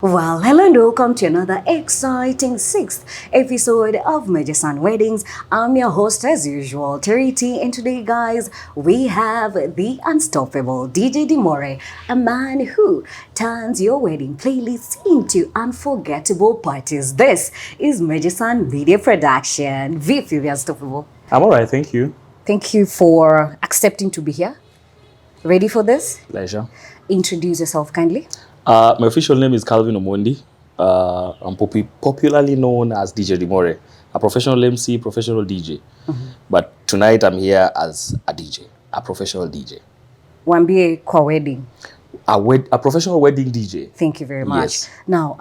Well, hello and welcome to another exciting sixth episode of Mejasan Weddings. I'm your host as usual, Terry T, and today, guys, we have the unstoppable DJ Dimore, a man who turns your wedding playlist into unforgettable parties. This is Mejasan Media Production. VP, the unstoppable. I'm all right, thank you. Thank you for accepting to be here. Ready for this? Pleasure. Introduce yourself kindly. My official name is Calvin Omondi. I'm popularly known as DJ Dimore, a professional MC, professional DJ. But tonight I'm here as a DJ, a professional DJ. Wambie kwa wedding. A professional wedding DJ. Thank you very much. Yes. Now,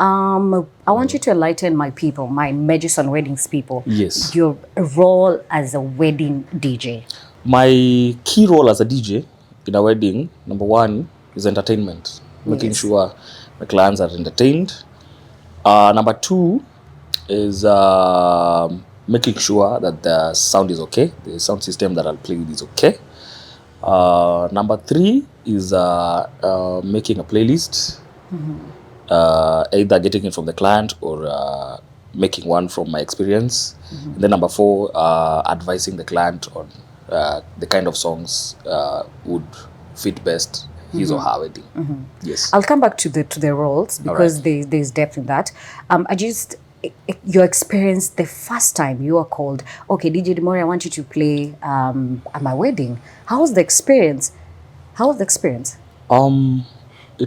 I want you to enlighten my people, my Mejasan Weddings people. Yes. Your role as a wedding DJ. My key role as a DJ in a wedding, number one, is entertainment. Making sure my clients are entertained. Number two is making sure that the sound is okay. The sound system that I'll play with is okay. Number three is making a playlist. Either getting it from the client or making one from my experience. And then number four, advising the client on the kind of songs would fit best his or her wedding. Yes. I'll come back to the roles because there's depth in that. Your experience the first time you were called, okay, DJ Dimore, I want you to play at my wedding. How was the experience? It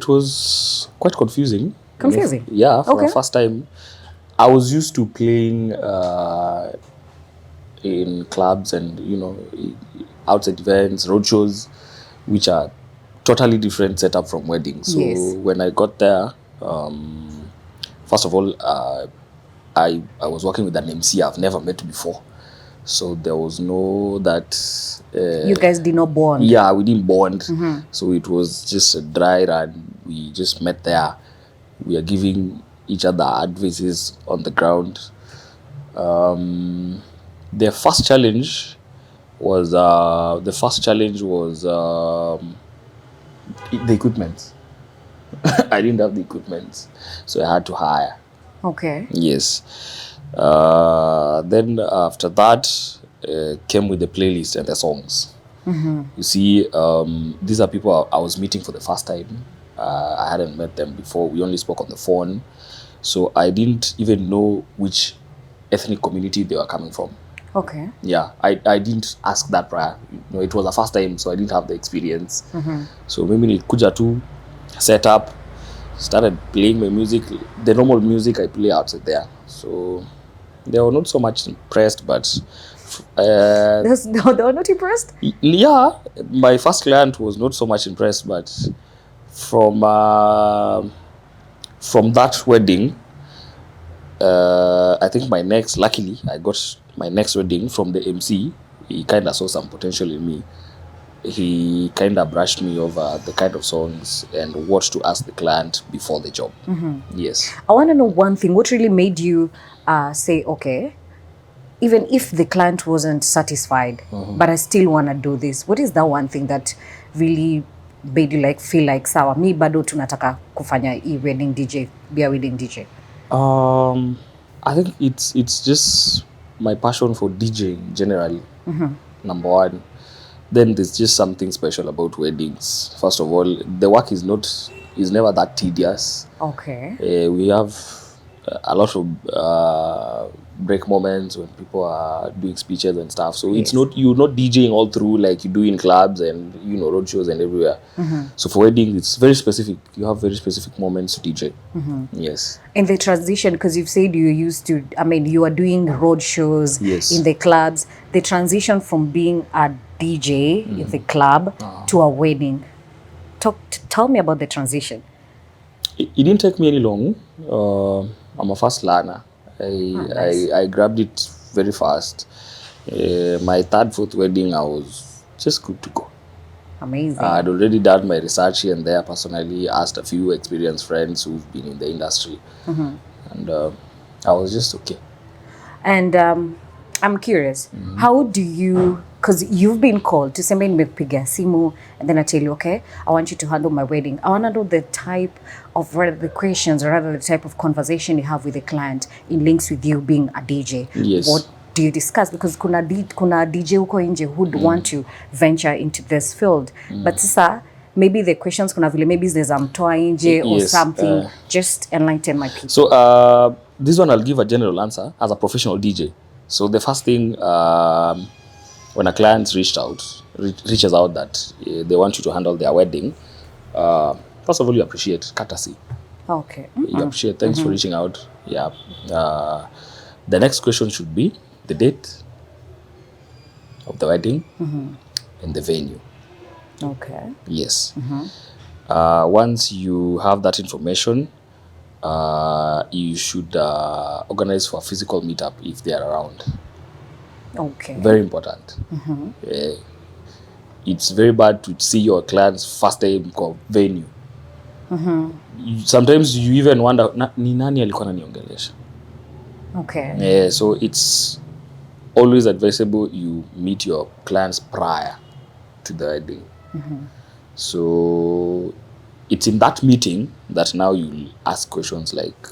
was quite confusing. Confusing? Yeah, for the first time. I was used to playing in clubs and, outside events, roadshows, which are totally different setup from weddings. So when I got there, first of all, I was working with an MC I've never met before. So there was no that... you guys did not bond? Yeah, we didn't bond. So it was just a dry run. We just met there. We are giving each other advices on the ground. The first challenge was the equipment. I didn't have the equipment, so I had to hire. Okay. Yes. Then after that came with the playlist and the songs. You see, these are people I was meeting for the first time. I hadn't met them before. We only spoke on the phone. So I didn't even know which ethnic community they were coming from. Okay. Yeah, I didn't ask that prior. It was the first time, so I didn't have the experience. So maybe nilikuja tu, set up, started playing my music, the normal music I play outside there. So they were not so much impressed, but... they were not impressed? Yeah, my first client was not so much impressed, but from that wedding, I think luckily, I got my next wedding from the MC. He kind of saw some potential in me. He kind of brushed me over the kind of songs and what to ask the client before the job. Yes. I want to know one thing. What really made you say, okay, even if the client wasn't satisfied, but I still want to do this? What is that one thing that really made you feel like, sawa, mi bado tunataka kufanya wedding DJ, be a wedding DJ? I think it's just my passion for DJing generally. Number one. Then there's just something special about weddings. First of all, the work is never that tedious. Okay. We have a lot of break moments when people are doing speeches and stuff. So you're not DJing all through like you do in clubs and road shows and everywhere. So for wedding, it's very specific. You have very specific moments to DJ. Yes. And the transition, because you've said you are doing road shows in the clubs. The transition from being a DJ in the club to a wedding. Tell me about the transition. It didn't take me any long. I'm a fast learner. I grabbed it very fast. My third, fourth wedding, I was just good to go. Amazing. I'd already done my research here and there personally, asked a few experienced friends who've been in the industry. And I was just okay. And I'm curious, how do you because you've been called to sema nimekupigia simu and then I tell you, okay, I want you to handle my wedding. I want to know the type of rather the questions or rather the type of conversation you have with the client in links with you being a DJ. Yes. What do you discuss? Because kuna DJ huko nje who'd want to venture into this field. But sasa, maybe the questions kuna vile maybe there's mtoa nje or something. Just enlighten my people. So this one I'll give a general answer as a professional DJ. So the first thing, when a client reaches out that they want you to handle their wedding, first of all, you appreciate courtesy. Okay. You appreciate, thanks for reaching out. Yeah. The next question should be the date of the wedding and the venue. Okay. Yes. Once you have that information, you should organize for a physical meetup if they are around. Okay. Very important. It's very bad to see your clients first time venue. Sometimes you even wonder, ni nani alikuwa ananiongelesha? Okay. So it's always advisable you meet your clients prior to the wedding. So it's in that meeting that now you ask questions like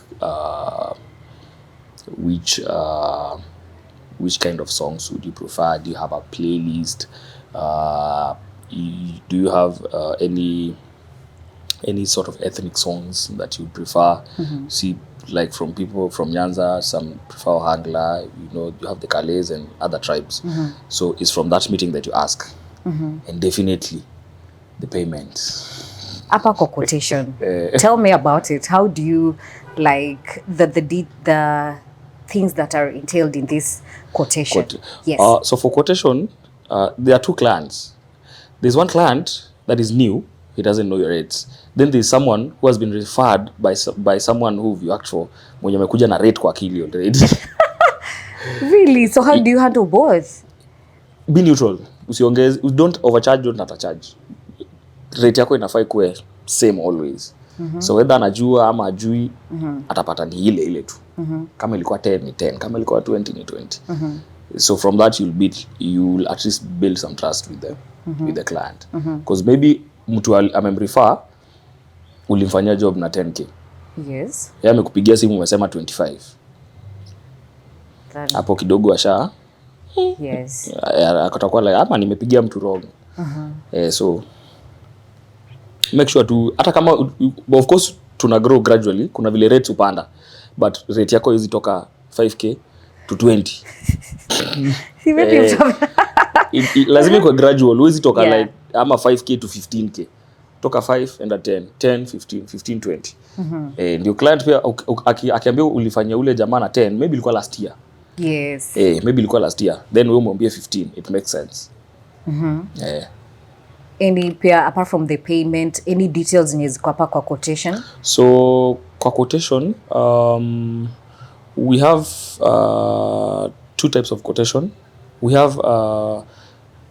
which kind of songs would you prefer? Do you have a playlist? Do you have any sort of ethnic songs that you prefer? See, like from people from Nyanza, some prefer Hangla, you have the Kales and other tribes. So it's from that meeting that you ask. And definitely the payment. Upper quotation. Tell me about it. How do you like the things that are entailed in this quotation? Yes. So for quotation, there are two clients. There's one client that is new. He doesn't know your rates. Then there's someone who has been referred by someone who you asked for. Mwenye amekuja na rate kwa akili already. Really? So how do you handle both? Be neutral. Usiongeze, don't overcharge, don't undercharge. Rate yako inafai kuwe same always. So whether anajua ama ajui, atapata ni ile tu. Kama ilikuwa 10 ni 10, kama ilikuwa 20 ni 20. So from that you'll at least build some trust with the client. Because maybe mtu amemrefer ulimfanyia job na 10k. Yes. Yeye amekupigia simu umesema 25. Hapo kidogo asha. Yes. Akatakuwa like ama nimepigia mtu wrong. So make sure to hata kama of course tuna grow gradually, kuna vile rates upanda, but rate yako hizi toka 5k to 20. Lazima iko gradual, huwezi toka like ama 5k to 15k. Toka 5 and 10, 10, 15, 15, 20. Ndio client pia akiambia ulifanyia ule jamaa na 10, maybe ilikuwa last year. Yes. Maybe ilikuwa last year. Then wewe mwambie 15, it makes sense. Any pia apart from the payment, any details in his kwa quotation? So kwa quotation, we have two types of quotation. We have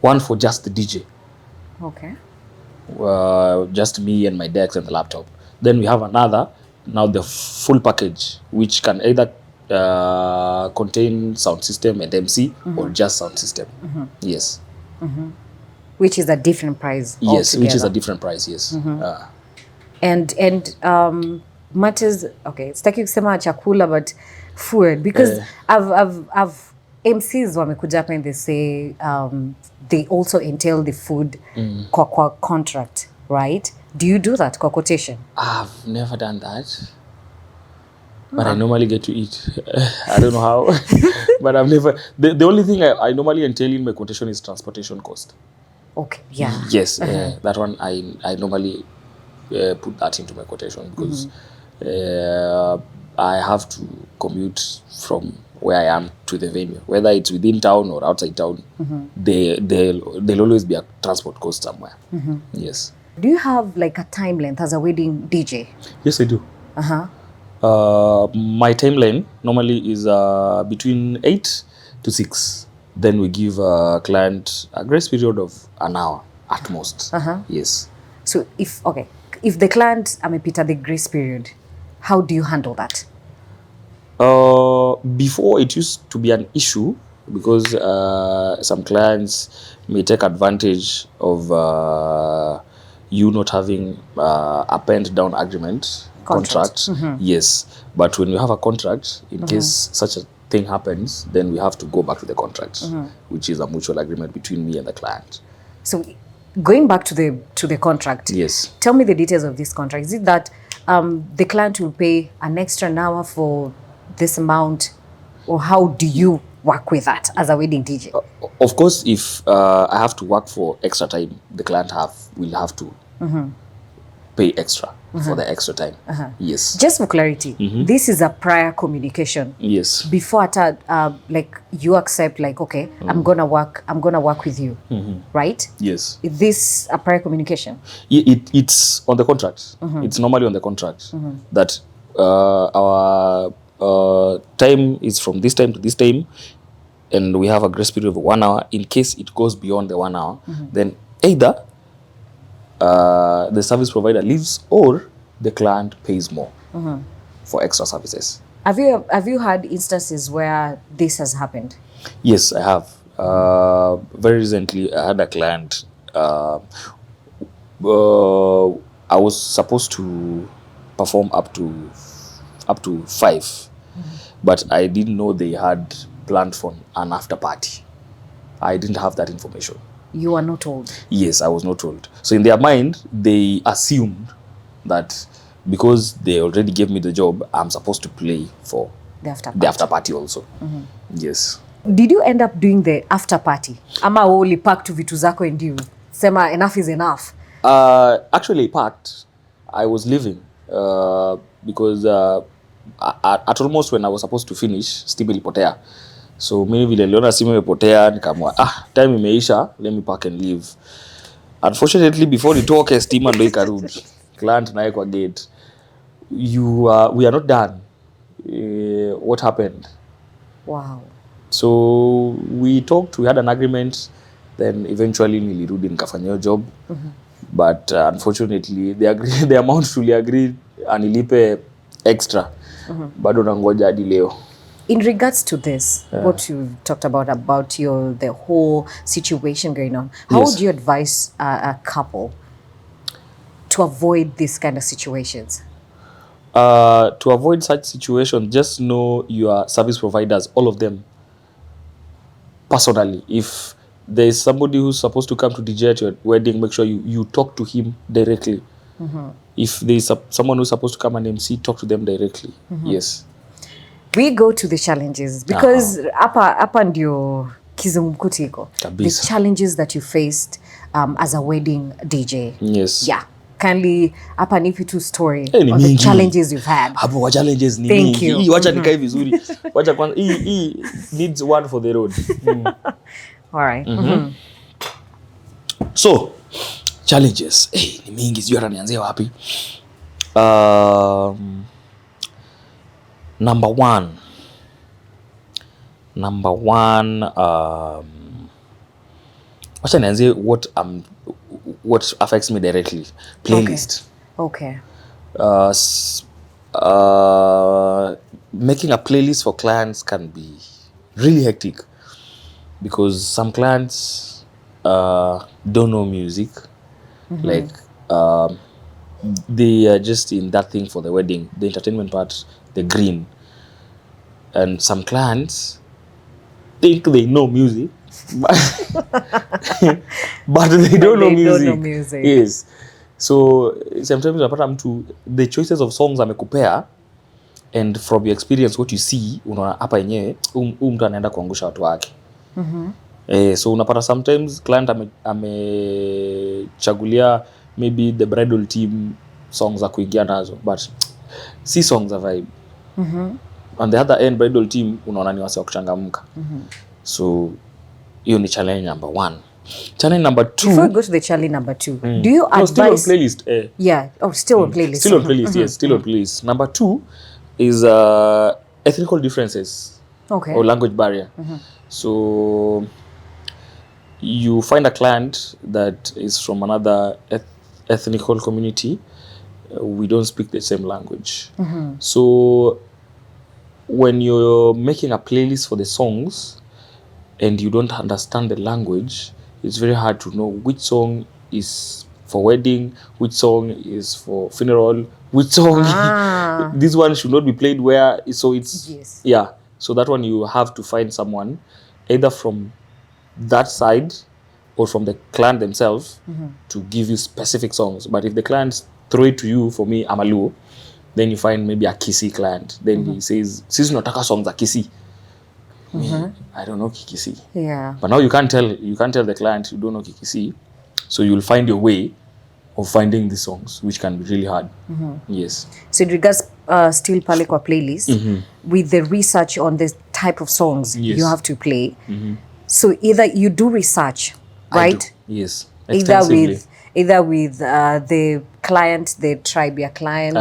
one for just the DJ. Okay. Just me and my decks and the laptop. Then we have another, now the full package, which can either contain sound system and MC or just sound system. Yes. Which is a different price. Yes, altogether. which is a different price. Yes. And matters. Okay, sitaki kusema chakula, but food, because I've MCs wamekuja hapa and they say they also entail the food kwa contract, right? Do you do that kwa quotation? I've never done that. But I normally get to eat. I don't know how. But I've never. The only thing I normally entail in my quotation is transportation cost. Okay, yeah. Yes, that one I normally put that into my quotation because I have to commute from where I am to the venue, whether it's within town or outside town. There'll always be a transport cost somewhere. Yes. Do you have like a time length as a wedding DJ? Yes, I do. My timeline normally is between 8 to 6. Then we give a client a grace period of an hour at most. Yes. So if the client amepita the grace period, how do you handle that? Before it used to be an issue because some clients may take advantage of you not having a penned down agreement contract. Yes, but when you have a contract, in case such a thing happens, then we have to go back to the contract, which is a mutual agreement between me and the client. So going back to the contract, Yes. tell me the details of this contract. Is it that the client will pay an extra hour for this amount, or how do you work with that as a wedding DJ? Of course, if I have to work for extra time, the client will have to pay extra for the extra time. Yes. Just for clarity, this is a prior communication. Yes. Before like you accept, like, okay, I'm gonna work with you, right? Yes. Is this a prior communication? It's on the contract. It's normally on the contract that our time is from this time to this time, and we have a grace period of 1 hour. In case it goes beyond the 1 hour, then either the service provider leaves or the client pays more for extra services. Have you had instances where this has happened? Yes, I have. Very recently, I had a client. I was supposed to perform up to 5, but I didn't know they had planned for an after party. I didn't have that information. You are not told? Yes, I was not told. So in their mind, they assumed that because they already gave me the job, I'm supposed to play for the after party also. Yes. Did you end up doing the after party? Ama only packed vitu zako and you sema enough is enough? Actually packed. I was leaving because at almost when I was supposed to finish, steam ilipotea. So mimi vile niliona simu imepotea, nikamwa time imeisha, let me pack and leave. Unfortunately, before nitoke, stima ndo ikarudi. Client naye kwa gate, we are not done. What happened? Wow. So we talked, we had an agreement, then eventually nilirudi nikafanya hiyo job. But unfortunately, the amount truly agreed anilipe extra. Bado nangoja hadi leo. In regards to this, what you talked about the whole situation going on, how would you advise a couple to avoid these kind of situations? To avoid such situations, just know your service providers, all of them, personally. If there is somebody who's supposed to come to DJ at your wedding, make sure you talk to him directly. If there is someone who's supposed to come and MC, talk to them directly. Yes. We go to the challenges because hapa ndio kizungumkuti iko. The challenges that you faced as a wedding DJ. Yes. Yeah. Kindly hapa nipi tu story of the challenges you've had. Hapo wa challenges ni Thank you. Hii wacha nikae vizuri. Wacha kwanza hii needs one for the road. All right. So, challenges. Ni mingi, sijui hata nianzie wapi. Number one, wacha nianzie what affects me directly. Playlist. Okay. Making a playlist for clients can be really hectic because some clients don't know music. Like they are just in that thing for the wedding, the entertainment part, the green. And some clients think they know music, but they don't know music. Yes. So sometimes unapata mtu the choices of songs amekupea, and from your experience what you see, unaona hapa yenyewe mtu anaenda kuangusha watu wake. So unapata sometimes client amechagulia maybe the bridal team songs za kuingia nazo, but si songs za vibe. On the other end, bridal team unaona ni wase wa kuchangamka. So hiyo ni challenge number 1. Challenge number 2. Before we go to the challenge number 2, do you advise? Still on playlist. Yeah. Oh, still on playlist. Still on playlist. Yes, still on playlist. Number 2 is ethnical differences. Okay. Or language barrier. So you find a client that is from another ethnical community. We don't speak the same language. So when you're making a playlist for the songs, and you don't understand the language, it's very hard to know which song is for wedding, which song is for funeral, which song this one should not be played where. So it's Yes. yeah. So that one you have to find someone either from that side or from the client themselves to give you specific songs. But if the clients throw it to you, for me, I'm a Luo, then you find maybe a Kisi client. Then he says, "Sisi nataka songs za Kisi." Me, I don't know Kikisi. Yeah. But now you can't tell the client you don't know Kikisi, so you'll find your way of finding the songs, which can be really hard. Yes. So in regards still pale kwa playlist, with the research on the type of songs Yes. you have to play. So either you do research, I right? do. Yes. Either Extensively. with the client, the tribe your client,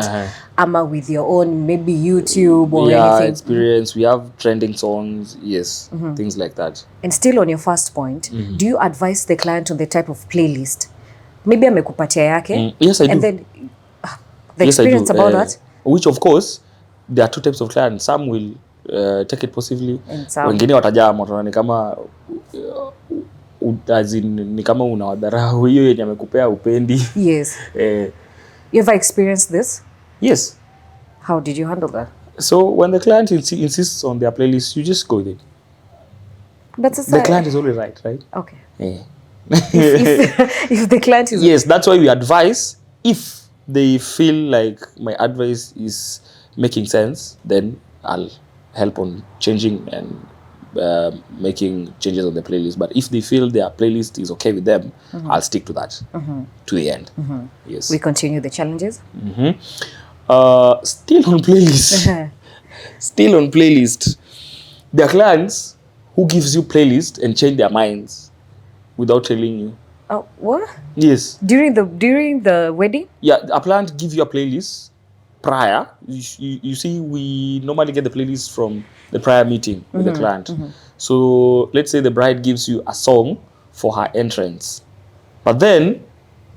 ama with your own maybe YouTube or anything. Experience. We have trending songs. Yes. Things like that. And still on your first point, do you advise the client on the type of playlist? Maybe amekupatia yake. Yes, I do. And then the Yes, I do. experience about that. Which of course, there are two types of clients. Some will take it positively. And some- Wengine watajaa moto ni kama ni kama unawadharau hiyo yenye amekupea upendi. Yes. Eh, You ever experienced this? yes. How did you handle that? So when the client insists on their playlist, you just go there. That's a The client is always right? Okay. Yeah. If the client is Yes, that's why we advise. If they feel like my advice is making sense, then I'll help on changing and making changes on the playlist. But if they feel their playlist is okay with them, I'll stick to that to the end. Yes. we continue the challenges. Still on playlist. Still on playlist. There are clients who gives you playlist and change their minds without telling you. Oh, what? Yes. During the wedding? Yeah, a client give you a playlist prior. You see, we normally get the playlist from the prior meeting with the client. So let's say the bride gives you a song for her entrance. But then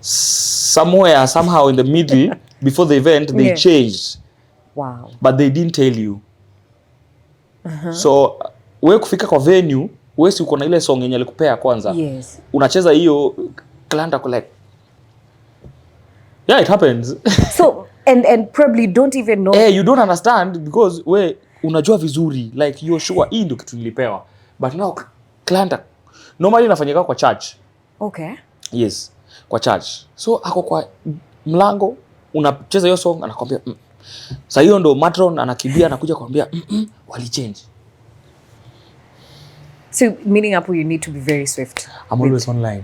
somehow in the middle, before the event, they changed. Wow. But they didn't tell you. So wewe kufika kwa venue, wewe si uko na ile song yenye alikupea kwanza. Yes. Unacheza hiyo, client ako like, yeah, it happens. So and probably don't even know. You don't understand because we unajua vizuri, like you're sure hii ndio kitu nilipewa. But now client normally inafanyika kwa church. Okay. Yes, kwa church. So ako kwa mlango, unacheza hiyo song, anakwambia sasa hiyo ndo matron anakimbia anakuja kuambia wali change. So meaning up you need to be very swift. I'm always online.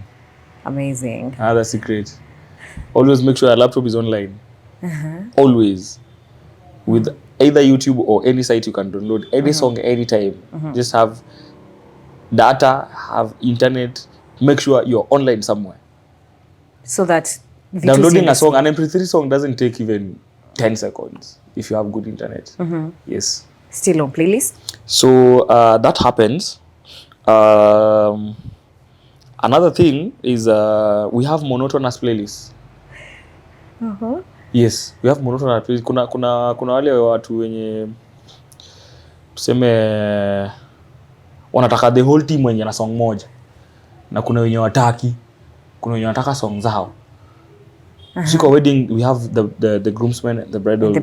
Amazing. That's secret. Always make sure your laptop is online. Always. With either YouTube or any site you can download any song anytime. Just have data, have internet. Make sure you're online somewhere. So that downloading a song, an MP3 song doesn't take even 10 seconds if you have good internet. Yes. Still on playlist? So that happens. Another thing is we have monotonous playlists. Yes, we have monotonous playlists. Kuna wale watu wenye tuseme wanataka the whole team wenye na song moja. Na kuna wenye wataki. Kuna wenye wanataka song zao. So kwa wedding we have the groomsmen and the bridal the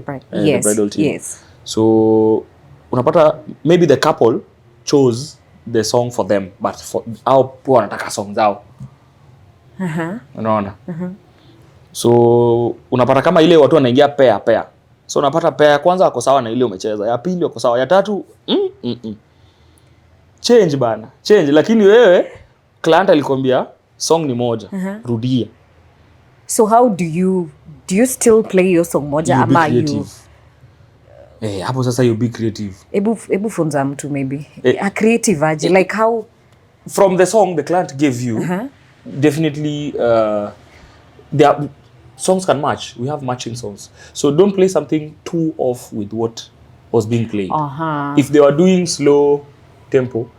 bridal team. Yes. So unapata maybe the couple chose the song for them, but for au pia wanataka song zao. Unaona? So unapata kama ile watu wanaingia pair. So unapata pair ya kwanza wako sawa na ile umecheza, ya pili wako sawa, ya tatu change bana. Change, lakini wewe client alikwambia song ni moja. Rudia. So how do you still play your song moja ama you? Hapo sasa you be creative. Ebu funza mtu maybe. A creative aje, like how from the song the client gave you. Definitely their songs can match. We have matching songs. So don't play something too off with what was being played. If they were doing slow tempo,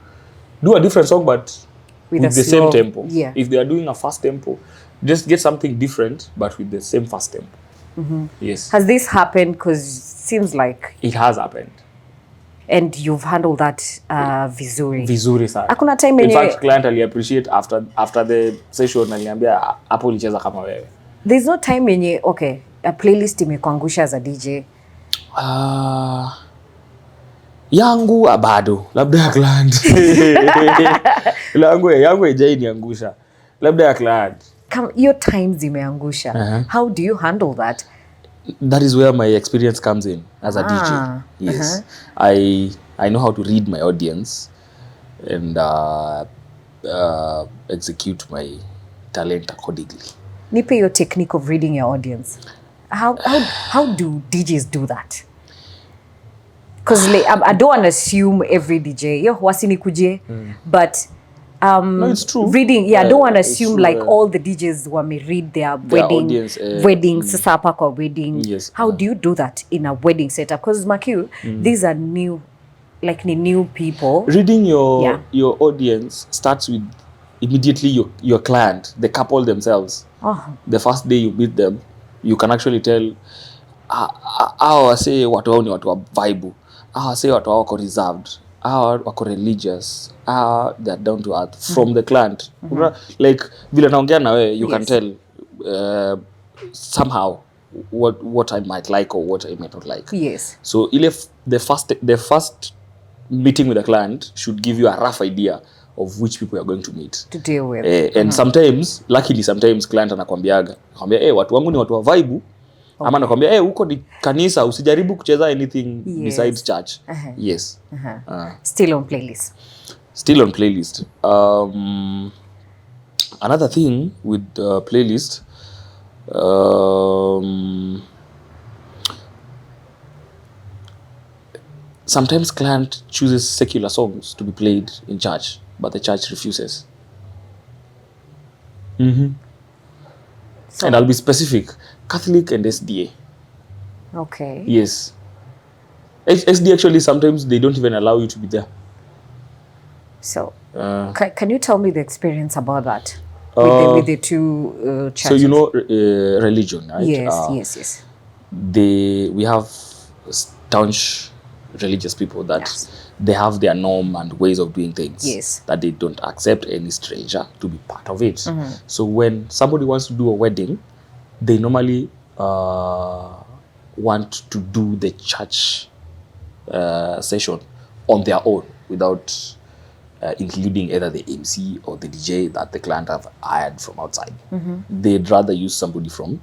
do a different song but with the same tempo. Yeah. If they are doing a fast tempo, just get something different but with the same fast tempo. Yes. Has this happened? Because seems like it has happened. And you've handled that vizuri. Vizuri sana. Hakuna time In yenye fact, client ali appreciate after the session aliniambia hapo ulicheza kama wewe. There's no time yenye okay, a playlist imekuangusha za DJ. Yangu bado labda ya client. yangu ijai niangusha. Labda ya client. Your times zimeangusha. How do you handle that? That is where my experience comes in as a DJ. Yes. I know how to read my audience and execute my talent accordingly. Nipe your technique of reading your audience. How do DJs do that? Because like, I don't want to assume every DJ, yo wasini kuje, but no, it's true. Reading, I don't want to assume like all the DJs wame read their wedding, audience, sasa hapa kwa wedding. Yes. How do you do that in a wedding setup? Because Makiu, these are new, like new people. Reading your audience starts with immediately your client, the couple themselves. The first day you meet them, you can actually tell say watu wao ni watu wa vibe. Say watu wao wako reserved. Wako religious. They're down to earth from the client. Like vile naongea na wewe, you can tell somehow what I might like or what I might not like. Yes. So the first meeting with the client should give you a rough idea of which people you're going to meet. To deal with. And luckily sometimes client anakwambia watu wangu ni watu wa vibe. Ama nakwambia huko ni kanisa, usijaribu kucheza anything besides church. Yes. Still on playlist. Still on playlist. Another thing with playlist, sometimes client chooses secular songs to be played in church, but the church refuses. So, and I'll be specific, Catholic and SDA. Okay. Yes. SD actually sometimes they don't even allow you to be there. So, can you tell me the experience about that with the two churches? So you know religion, right? Yes. We have staunch religious people that they have their norm and ways of doing things. Yes. That they don't accept any stranger to be part of it. So when somebody wants to do a wedding, they normally want to do the church session on their own without including either the MC or the DJ that the client have hired from outside. They'd rather use somebody from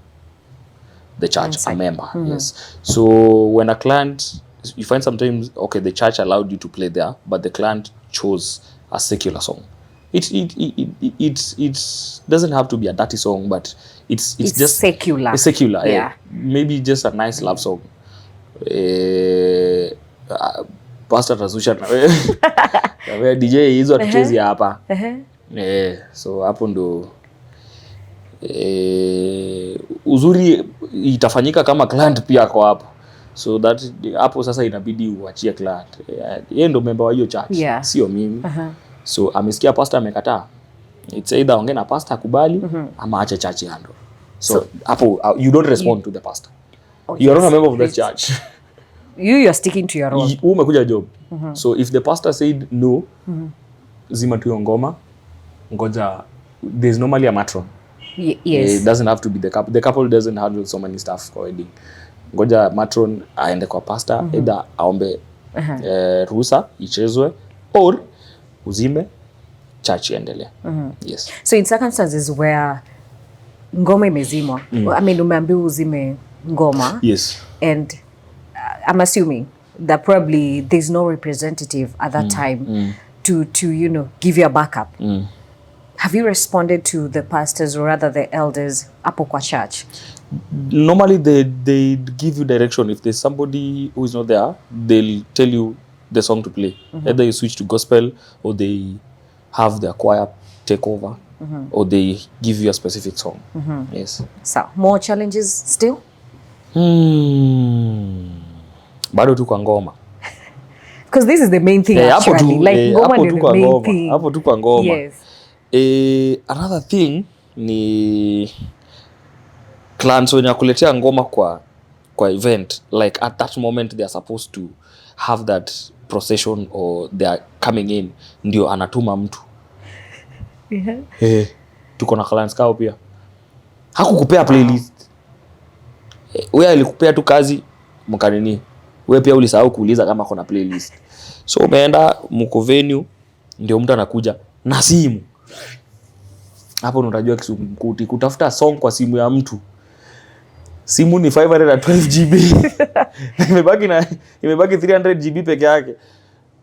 the church, a member. Yes. So when a client, you find sometimes, okay, the church allowed you to play there, but the client chose a secular song. It doesn't have to be a dirty song, but it's just secular. It's secular. Yeah. Maybe just a nice love song. Pastor Tazusha na DJ hizo atuchezi hapa. So hapo ndo uzuri itafanyika kama client pia kwa hapo. So that hapo sasa inabidi uachie client. Yeye ndo member wa hiyo church, sio mimi. So amesikia pastor amekataa. It's either ongea na pastor akubali ama acha church handle. So hapo you don't respond to the pastor. You are not a member of that church. You're sticking to your role. Umekuja job. So if the pastor said no, zima tu ngoma, ngoja, there's normally a matron. Yes. It doesn't have to be the couple. The couple doesn't handle so many stuff for wedding. Ngoja matron aende kwa pastor, either aombe ruhusa ichezwe or uzime church iendelee. Yes. So in circumstances where ngoma imezimwa, I mean umeambiwa uzime ngoma. Yes. And I'm assuming that probably there's no representative at that time to give you a backup. Have you responded to the pastors or rather the elders hapo kwa church? Normally they give you direction. If there's somebody who is not there, they'll tell you the song to play. Either you switch to gospel or they have their choir take over or they give you a specific song. Yes. So, more challenges still? Bado tu kwa ngoma. Because this is the main thing actually. Ngoma ni the main thing. Hapo tu kwa ngoma. Yes. Another thing ni clients wenye kuletea ngoma kwa event, like at that moment they are supposed to have that procession or they are coming in, ndio anatuma mtu. Tuko na clients kao pia. Hakukupea playlist. Wewe alikupea tu kazi mkanini. Wewe pia ulisahau kuuliza kama kuna playlist. So umeenda mko venue, ndio mtu anakuja na simu. Hapo unajua kisumkuti kutafuta song kwa simu ya mtu. Simu ni 512 GB. imebaki 300 GB peke yake.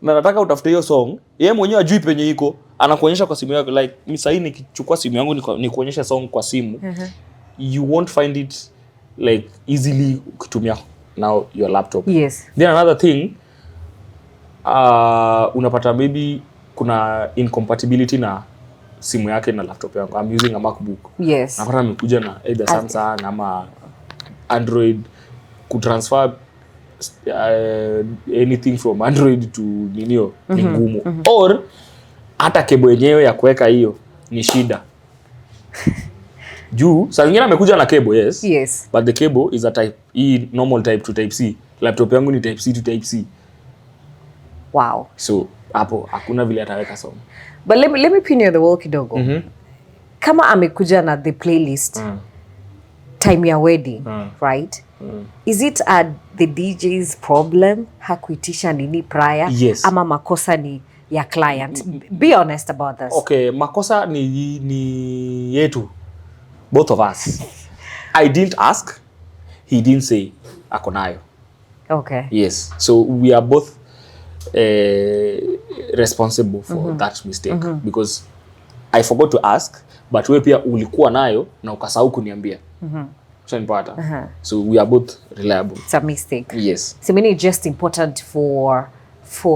Na nataka utafute hiyo song. Yeye mwenyewe ajui penye iko, anakuonyesha kwa simu yako. Like mimi sasa nikichukua simu yangu nikuonyesha song kwa simu. You won't find it like easily ukitumia now your laptop. Yes. Then another thing, unapata maybe kuna incompatibility na simu yake na laptop yangu. I'm using a MacBook. Yes. Napata nimekuja na either Samsung ama Android, kutransfer anything from Android to ninio ni ngumu. Or hata cable yenyewe ya kuweka hiyo ni shida. Juu saa nyingine amekuja na cable, yes. But the cable is a type E, normal type to type C. Laptop yangu ni type C to type C. Wow. So hapo hakuna vile ataweka song. But let me pin you the wall kidogo. Kama amekuja na the playlist time ya wedding, right? Is it the DJ's problem hakuitisha nini prior? Yes. Ama makosa ni ya client? Be honest about this. Okay, makosa ni yetu. Both of us. I didn't ask. He didn't say ako nayo. Okay. Yes. So we are both responsible for that mistake because I forgot to ask, but wewe pia ulikuwa nayo na ukasahau kuniambia. So we are both reliable. It's a mistake. Yes. So meaning it's just important for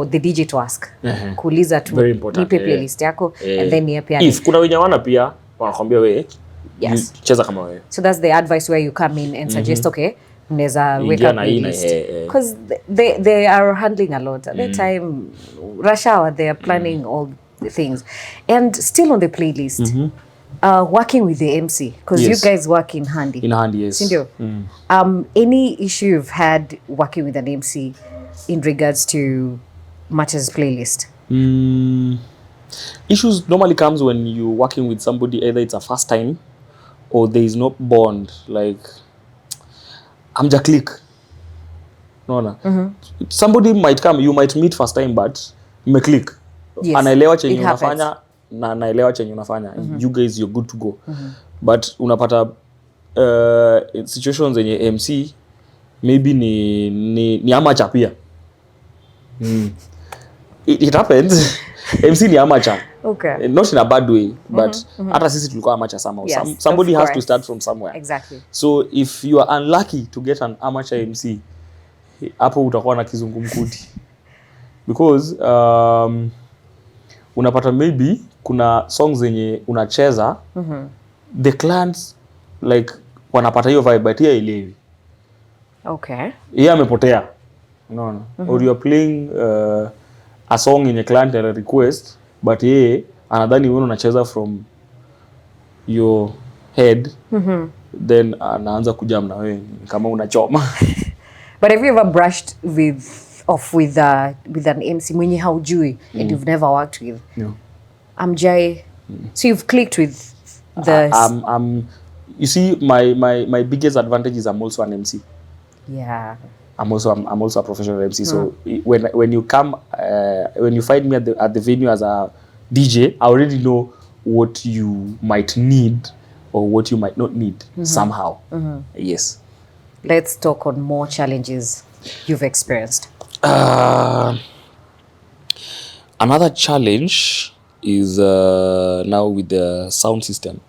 the DJ to ask. Kuuliza tu nipe playlist yako and then nipe pia. If kuna wenye wana pia wanakuambia wewe, yes, cheza kama wewe. So that's the advice where you come in and suggest okay, mnaweza weka playlist because they are handling a lot at the time. Rush hour, they are planning all the things. And still on the playlist, working with the MC because you guys work in handy. In handy, yes. Sindio? Any issue you've had working with an MC in regards to Match's playlist? Issues normally comes when you're working with somebody, either it's a first time or there is no bond. Like, I'm just click. No. Somebody might come, you might meet first time, but you may click. Yes, anaelewa chenye unafanya na anaelewa chenye unafanya. You guys, you're good to go. But unapata situations zenye MC maybe ni amateur pia. It happens. MC ni amateur. Okay. Not in a bad way, but hata sisi tulikuwa amateur somehow. Yes, Somebody has to start from somewhere. Exactly. So if you are unlucky to get an amateur MC, hapo utakuwa na kizungumkuti. Because unapata maybe kuna songs zenye unacheza, the clients like wanapata hiyo vibe but yeye elewi. Okay. Yeye amepotea. Unaona? Or you are playing a song in a client request but yeye anadhani wewe unacheza from your head, then anaanza kujam na wewe kama unachoma. But have you ever brushed with an MC mwenye haujui and you've never worked with? No. So you've clicked with the you see my biggest advantage is I'm also an MC. Yeah. I'm also a professional MC. So when you come when you find me at the venue as a DJ, I already know what you might need or what you might not need somehow. Yes. Let's talk on more challenges you've experienced. Another challenge is now with the sound system.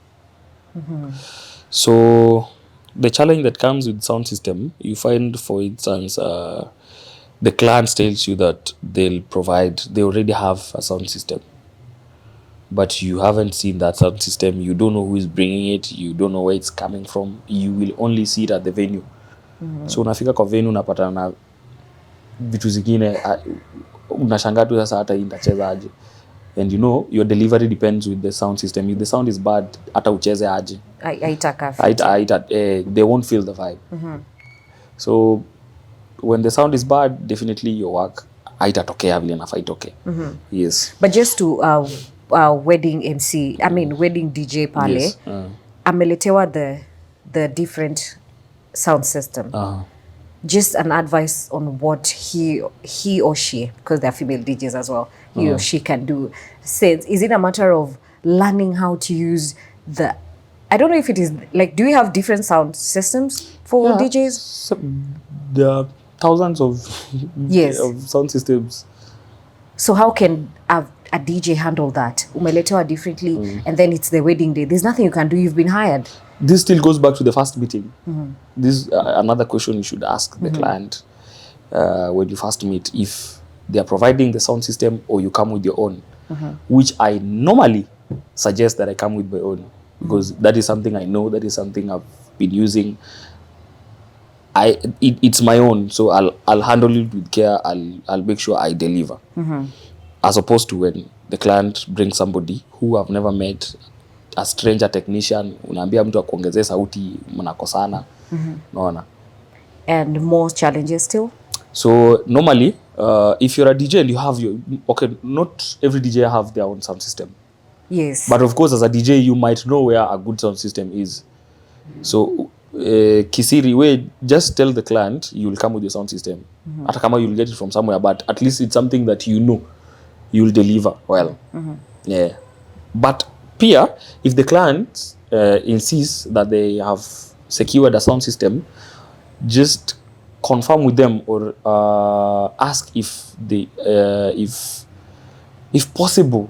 So the challenge that comes with sound system, you find, for instance, the client tells you that they already have a sound system, but you haven't seen that sound system. You don't know who is bringing it. You don't know where it's coming from. You will only see it at the venue. So unafika kwa venue unapata na vitu zingine, unashangaa tu sasa hata indacheza aje. And you know your delivery depends with the sound system. If the sound is bad, hata ucheze aje. They won't feel the vibe. So when the sound is bad, definitely your work haitatokea vile nafaa itokee. Yes. But just to wedding MC, I mean wedding DJ pale, Yes. ameletewa the different sound system. Just an advice on what he or she, because they're female DJs as well, he or she can do. Since is it a matter of learning how to use the, I don't know if it is like, do you have different sound systems for DJs? So, there are thousands of Yes. of sound systems. So how can a DJ handle that? Umeletewa differently, and then it's the wedding day. There's nothing you can do. You've been hired. This still goes back to the first meeting. This another question you should ask the client when you first meet, if they are providing the sound system or you come with your own, which I normally suggest that I come with my own, because that is something I know, that is something I've been using. It's my own, so I'll handle it with care. I'll make sure I deliver. As opposed to when the client brings somebody who I've never met, a stranger technician, unaambia mtu akuongezee sauti, mnakosana. Naona. And more challenges still? So normally, if you're a DJ and you have your, okay, not every DJ have their own sound system. Yes. But of course, as a DJ, you might know where a good sound system is. So, kisiri, we just tell the client you'll come with your sound system. Hata kama you'll get it from somewhere, but at least it's something that you know you'll deliver well. Yeah. But pia, if the client insists that they have secured a sound system, just confirm with them or ask if they, if possible,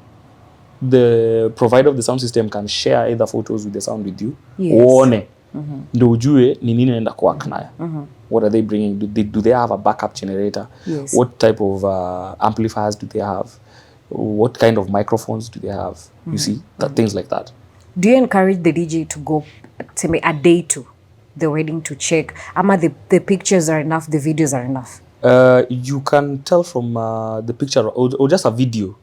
the provider of the sound system can share either photos with the sound with you. Yes. Uone ndo ujue ni nini naenda kuwork nayo. What are they bringing? Do they have a backup generator? Yes. What type of amplifiers do they have? What kind of microphones do they have? You see, things like that. Do you encourage the DJ to go, say, a day to the wedding to check, ama the pictures are enough, the videos are enough? You can tell from the picture or just a video.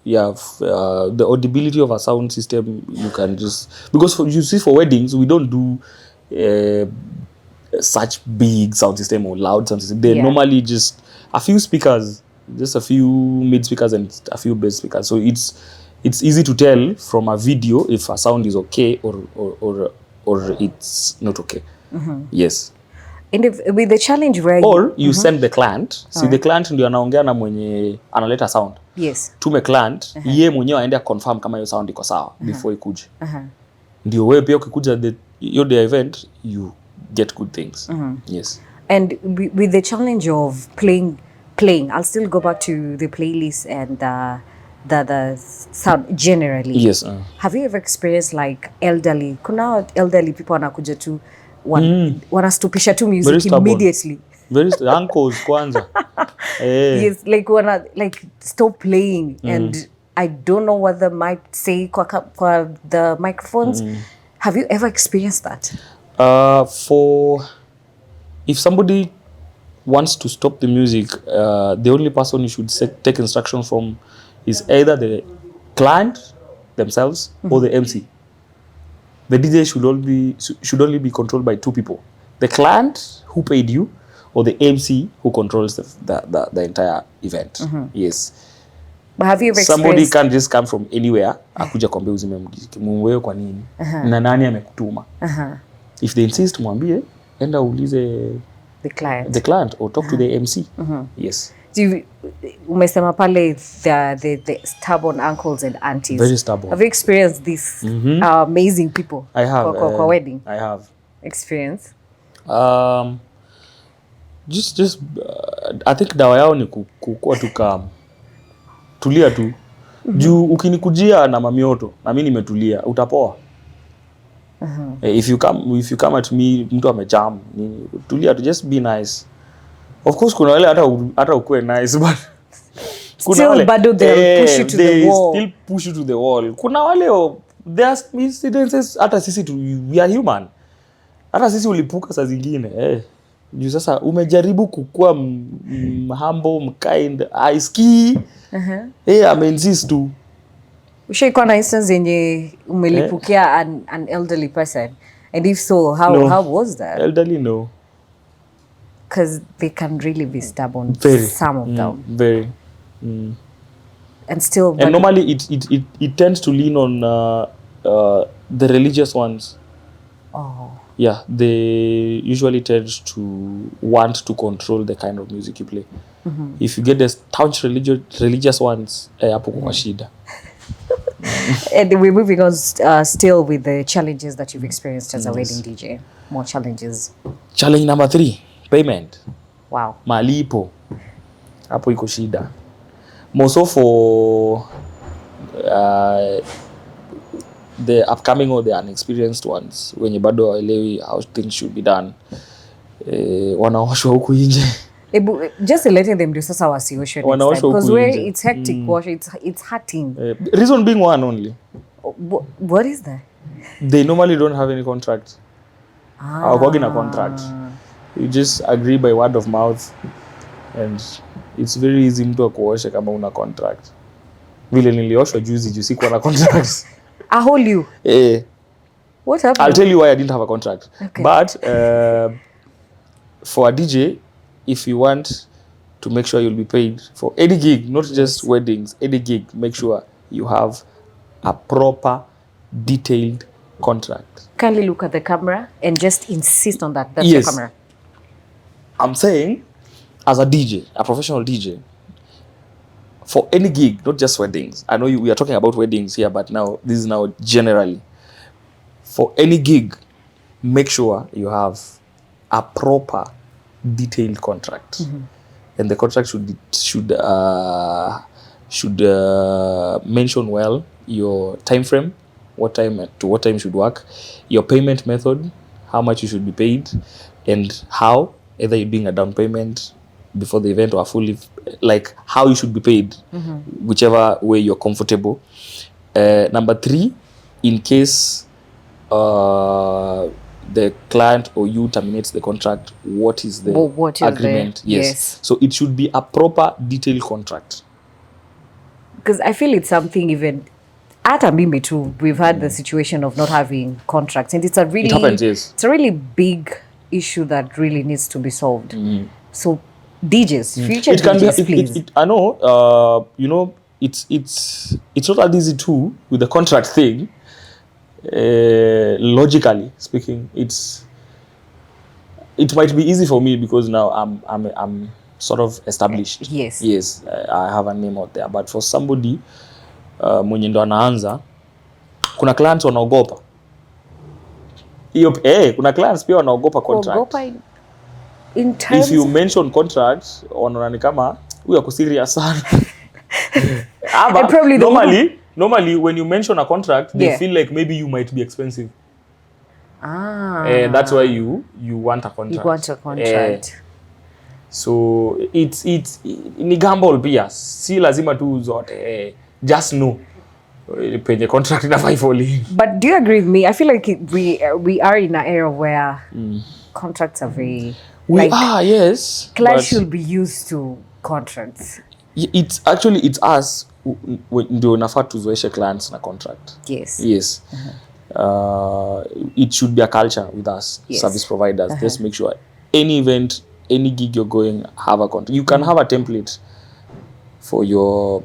Yeah, the audibility of a sound system, you can just, because you see for weddings we don't do such big sound system or loud sound system. They're normally just a few speakers, just a few mid speakers and a few bass speakers. So it's easy to tell from a video if a sound is okay or it's not okay. Yes. And if, with the challenge where or you send the client, see the client ndio anaongea na mwenye analeta sound. Yes. Tume client, yeye mwenyewe aende confirm kama hiyo sound iko sawa before ikuje. Ndio wewe pia ukikuja the event, you get good things. Yes. And with the challenge of playing, I'll still go back to the playlist and the sound generally. Yes. Have you ever experienced like elderly? Kuna elderly people wanakuja tu wanastupisha tu music immediately. Very uncles kwanza. Yes, like stop playing and I don't know what they might say kwa the microphones. Have you ever experienced that? For if somebody wants to stop the music, the only person you should take instruction from is either the client themselves or the MC. The DJ should only be controlled by two people: the client who paid you, or the MC who controls the entire event. Yes. But have you ever somebody can't just come from anywhere akuja kwambia uzime muziki muwewe kwa nini na nani amekutuma? If they insist, mwambie enda uulize the client or talk to the MC. Yes. Umesema pale the stubborn uncles and aunties. Very stubborn. Have you experienced this amazing people? I have. Kwa wedding? I have. Experience? Just I think dawa yao ni kukua tu calm. Tulia tu. Juu ukinikujia na mamioto na mimi nimetulia, utapoa. If you come at me mtu amejam, tulia tu, just be nice. Of course kuna wale hata ukue nice but kuna wale bado they push you to the wall. Still push you to the wall. Kuna wale there's incidences, hata sisi we are human. Hata sisi ulipuka saa zingine. Juu sasa umejaribu kukua humble, kind, ice ameinsist tu. Ushaikuwa na instance yenye umelipukia an elderly person? And if so, how was that? Elderly, no. Because they can really be stubborn, Very. some of them. Very. And still, And normally it tends to lean on the religious ones. oh, Yeah, they usually tend to want to control the kind of music you play. If you get the staunch religious ones, hapo kwa shida. and we're moving on still with the challenges that you've experienced as a wedding DJ. More challenges. Challenge number 3, payment. Wow. Malipo. Hapo iko shida. More so for the upcoming or the unexperienced ones, wenye bado hawaelewi how things should be done, wanaoshwa huku nje. Just letting them do sasa wasioshwe next time, because where it's hectic wash, it's hurting. Reason being one only. What is that? They normally don't have any contract. Hawakuwagi na contract. You just agree by word of mouth, and it's very easy mtu akuoshe kama una contract. Vile nilioshwa juzi sikuwa na contract. I hold you. What happened? I'll tell you why I didn't have a contract. Okay. But for a DJ, if you want to make sure you'll be paid for any gig, not just weddings, any gig, make sure you have a proper, detailed contract. Kindly look at the camera and just insist on that. That's Yes. your camera. I'm saying, as a DJ, a professional DJ, for any gig, not just weddings. I know we are talking about weddings here, but now this is now generally. For any gig, make sure you have a proper, detailed contract, and the contract should mention well your time frame, what time to what time you should work, your payment method, how much you should be paid, and how, either you're doing a down payment before the event or fully, like how you should be paid, whichever way you're comfortable. Number 3, in case the client or you terminates the contract, what is the agreement? Yes. So it should be a proper, detailed contract. Because I feel it's something even at Mimi too. We've had the situation of not having contracts, and it's a really, it happens, yes. It's a really big issue that really needs to be solved. So DJs, future It can DJs, be. please. I know. You know, it's not that easy too with the contract thing. Logically speaking, it might be easy for me because now I'm sort of established. Yes. I have a name out there, but for somebody mwenye ndo anaanza, kuna clients wanaogopa hiyo. Kuna clients pia wanaogopa contract. In terms, if you mention contract, wanaona ni kama huyu ako serious sana. probably normally when you mention a contract, they feel like maybe you might be expensive. That's why you want a contract. You want a contract. So it's ni gamble pia, si lazima tu zote. Just know penye contract inafai fall in. But do you agree with me? I feel like we are in an era where contracts are very... yes. Clients should be used to contracts. It's us ndio nafaa tuzoeshe clients na contract. Yes. It should be a culture with us, service providers. Just make sure any event, any gig you're going, have a contract. You can have a template for your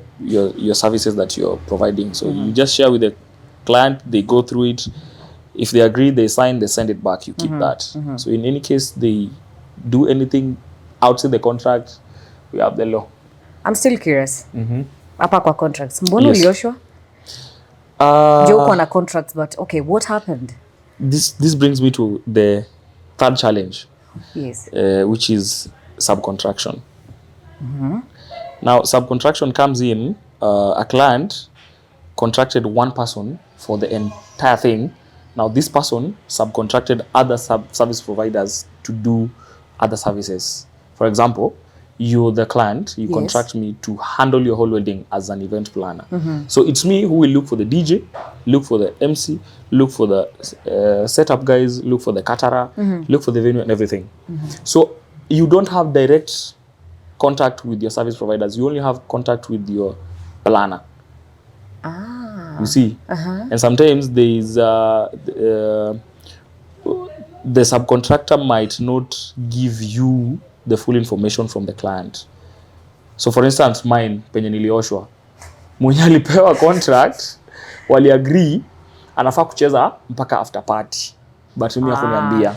services that you're providing. So you just share with the client, they go through it. If they agree, they sign, they send it back, you keep that. So in any case they do anything outside the contract, we have the law. I'm still curious. Hapa kwa contracts, mbona Yes. ulioshwa? Uko na contracts, but okay, what happened? This brings me to the third challenge. Yes. Which is subcontraction. Now, subcontraction comes in, a client contracted one person for the entire thing. Now, this person subcontracted other service providers to do other services. For example, you're the client, you contract me to handle your whole wedding as an event planner. So it's me who will look for the DJ, look for the MC, look for the setup guys, look for the caterer, look for the venue and everything. So you don't have direct contact with your service providers. You only have contact with your planner. You see? And sometimes there is the subcontractor might not give you the full information from the client. So for instance, mine penye nilioshwa, mwenye alipewa contract wali agree anafaa kucheza mpaka after party, but mimi hakuniambia.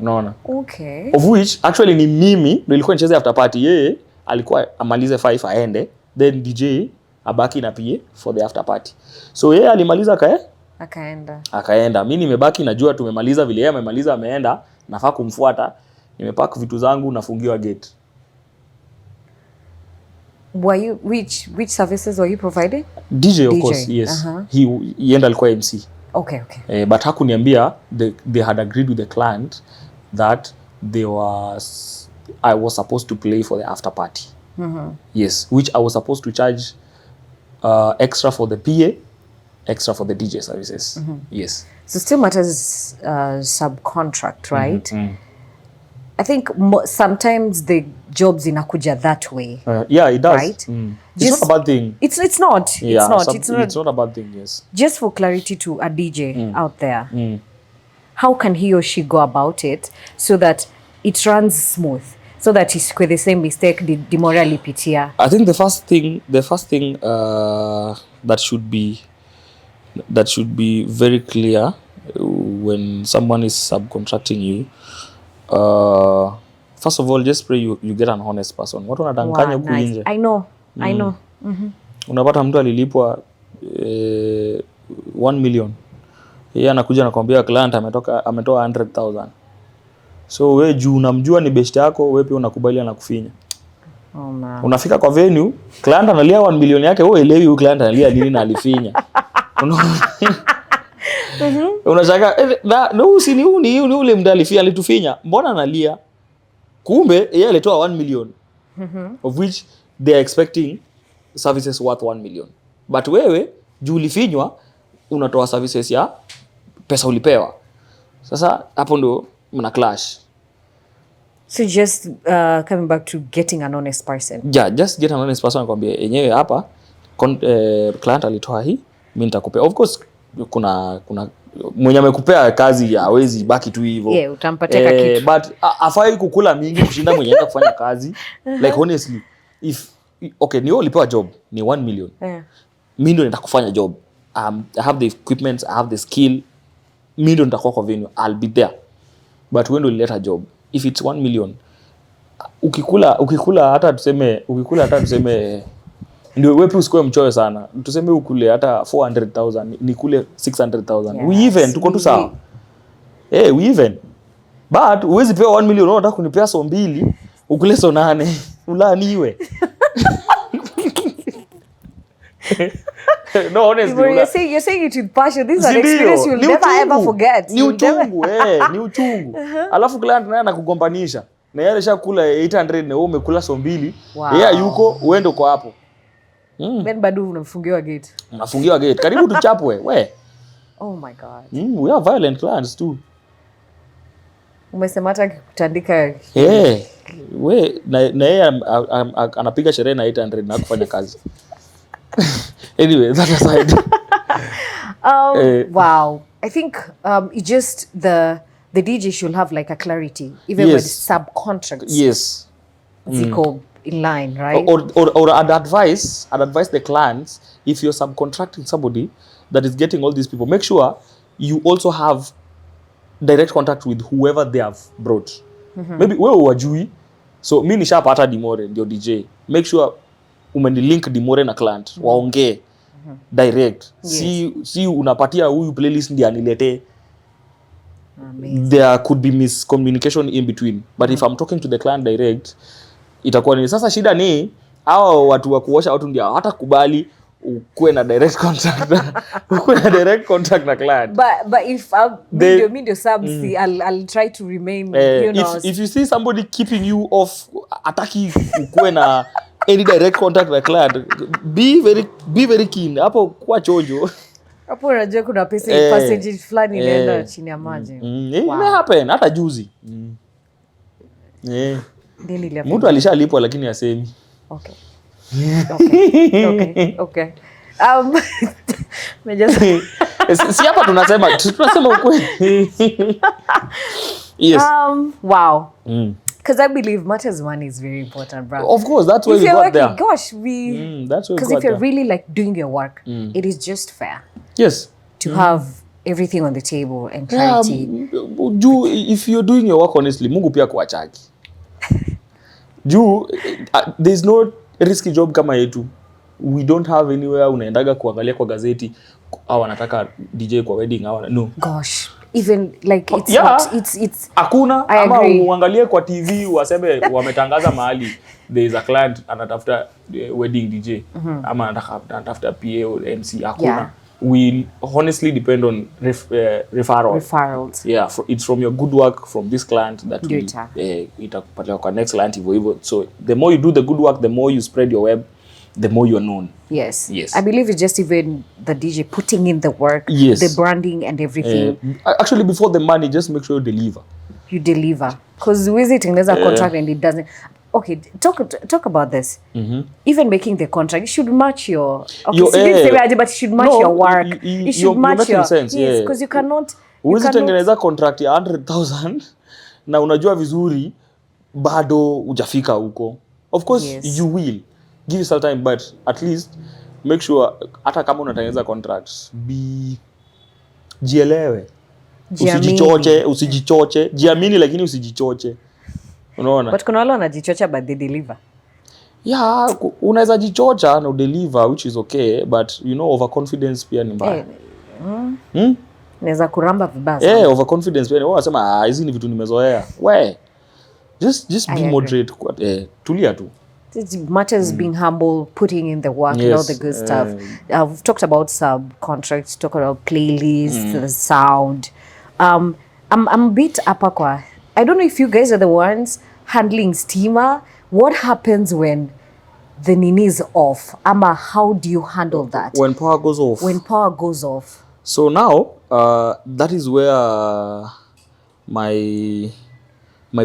Unaona? Okay. Of which actually ni mimi nilikuwa nicheze after party, yeye alikuwa amalize 5 aende, then DJ abaki na PA for the after party. So yeye alimaliza akaenda. Mimi nimebaki najua tumemaliza vile yeye amemaliza ameenda, nafaa kumfuata, nimepack vitu zangu nafungiwa gate. Which services were you providing? DJ of course, yes. He enda alikuwa MC. Okay. But hakuniambia they had agreed with the client that I was supposed to play for the after party. Yes, which I was supposed to charge extra for the PA, extra for the DJ services. Yes. So still matters subcontract, right? I think sometimes the jobs inakuja that way. Yeah, it does. Right? It's not a bad thing. It's not. Yeah, it's not. It's not a bad thing, yes. Just for clarity to a DJ out there, how can he or she go about it so that it runs smooth? So that isikwe the same mistake Dimore alipitia. I think the first thing that should be very clear when someone is subcontracting you, first of all, just pray you get an honest person. Watu wanadanganya huku nje. I know. Unapata mtu alilipwa 1 million. Yeye anakuja anakuambia client ametoa 100,000. So wewe juu unamjua ni best yako, wewe pia unakubali anakufinya. Oh man. Unafika kwa venue, client analia 1 million yake, wewe elewi huyu client analia nini na alifinya. Unashaka ni ule mdalifia alitufinya. Mbona analia? Kumbe yeye alitoa 1 million. Of which they are expecting services worth 1 million. But wewe juu ulifinywa unatoa services ya pesa ulipewa. Sasa hapo ndo mna clash. So just coming back to getting an honest person. Yeah, just get an honest person akwambia yenyewe hapa client alitoa hii, mimi nitakupea. Of course kuna mwenye amekupea kazi hawezi baki tu hivyo. Yeah, utampatia kitu. But afai kukula mingi kushinda mwenye anaenda kufanya kazi. Like honestly, if okay, ni ulipewa job ni 1 million. Mimi ndio nitakufanya job. I have the equipment, I have the skill. Mimi ndio nitakuwa kwa venue, I'll be there. But when will let a job? If it's 1 million, ukikula hata tuseme ndio wewe usikue mchoyo sana. Tuseme ukule hata 400,000, nikule 600,000. Yes. We even tuko tu sawa. We even. But uwezi pewa 1 million unataka kunipea so 2, ukule so 8, ulaniwe. No, honestly. You're saying it with passion. This is an experience you'll never ever forget. Ni uchungu, ni uchungu. Alafu client naye anakugombanisha. Na yeye alishakula 800 na wewe umekula so 2. Yeye yuko uende kwa hapo. Then bado unafungiwa gate. Unafungiwa gate. Karibu tuchapwe, we. Oh my God. We have violent clients too. Umesema hata kutandika. We na yeye anapiga sherehe na 800 na kufanya kazi. Anyway, that aside. Wow. I think it just the DJ should have like a clarity, even with subcontracts. Yes. Ziko in line, right? Or I'd advise the clients, if you're subcontracting somebody that is getting all these people, make sure you also have direct contact with whoever they have brought. Maybe wewe wajui. So mimi nishapata Dimore ndio DJ. Make sure umenilink Dimore na client waongee direct. Si unapatia huyu playlist ndiye aniletee. There could be miscommunication in between. But if I'm talking to the client direct, itakuwa ni sasa shida ni hao watu wa kuosha watu ndio hata kubali ukuwe na direct contact. Ukuwe na direct contact na client. But if medio subs, I'll try to remain, you know. If you see somebody keeping you off, ataki ukuwe na any direct contact na client, be very keen. Hapo kwa chojo. Hapo unajua kuna percentage fulani inaenda chini ya maji. It may happen hata juzi. Mtu alishalipwa lakini asemi. Okay. Mejasan. Si hapa tunasema ukweli. Yes. Wow. Because I believe matters money is very important, bro. Of course, that's why if we you're got working, there. gosh, That's why we because got if you're there. really like doing your work, it is just fair Yes. to have everything on the table and Yeah, clarity. if you're doing your work honestly, Mungu pia kuachaki. There's no risky job kama yetu. We don't have anywhere unaendaga kuangalia kwa gazeti au anataka DJ kwa wedding au no. Gosh, even like it's yeah, not, it's hakuna ama agree. uangalie kwa TV waseme wametangaza mahali there is a client anatafuta wedding DJ ama anatafuta PA or MC, hakuna. Yeah. We honestly depend on referrals. Yeah, it's from your good work from this client that itakupeleka kwa next client hivyo. So the more you do the good work, the more you spread your web, the more you're known. Yes. I believe it's just even the DJ putting in the work, the branding and everything. Actually, before the money, just make sure you deliver. You deliver. Because there's a contract and it doesn't. Okay, talk about this. Even making the contract, it should match your. Okay, but it should match your work. It should match your. Sense, yes, because you cannot. Uwezi tengeneza contract ya 100,000 na unajua vizuri bado hujafika huko. Of course, you will. Give yourself time, but at least make sure hata kama unatengeneza contracts, jielewe. Usijichoche. Jiamini lakini usijichoche. Unaona? But kuna wale wanajichocha but they deliver. Yeah, unaweza jichocha na deliver, which is okay, but overconfidence pia ni mbaya. Naweza kuramba vibaya. Overconfidence pia. Wao wanasema hizi ni vitu nimezoea. Just be moderate. Tulia tu. It matters being humble, putting in the work, and all the good stuff. We've talked about subcontracts, talked about playlists, the sound. I'm a bit apakwa. I don't know if you guys are the ones handling steamer. What happens when the nini is off? Ama, how do you handle that? When power goes off. When power goes off. So now, that is where my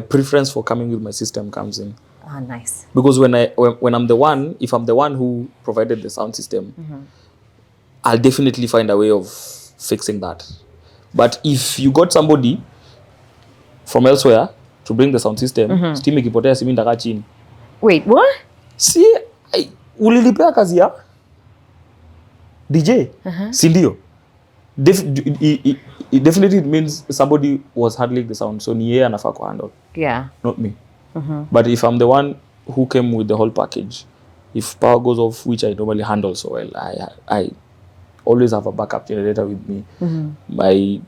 preference for coming with my system comes in. Ah, nice. Because when I'm the one, if I'm the one who provided the sound system, I'll definitely find a way of fixing that. But if you got somebody from elsewhere to bring the sound system, steam ikipotea simi ndaka chini. Wait, what? Si ulilipea kazi ya DJ? Si ndio? Definitely it means somebody was handling the sound, so ni yeye anafaa ku handle. Yeah. Not me. But if I'm the one who came with the whole package, if power goes off, which I normally handle so well, I always have a backup generator with me. My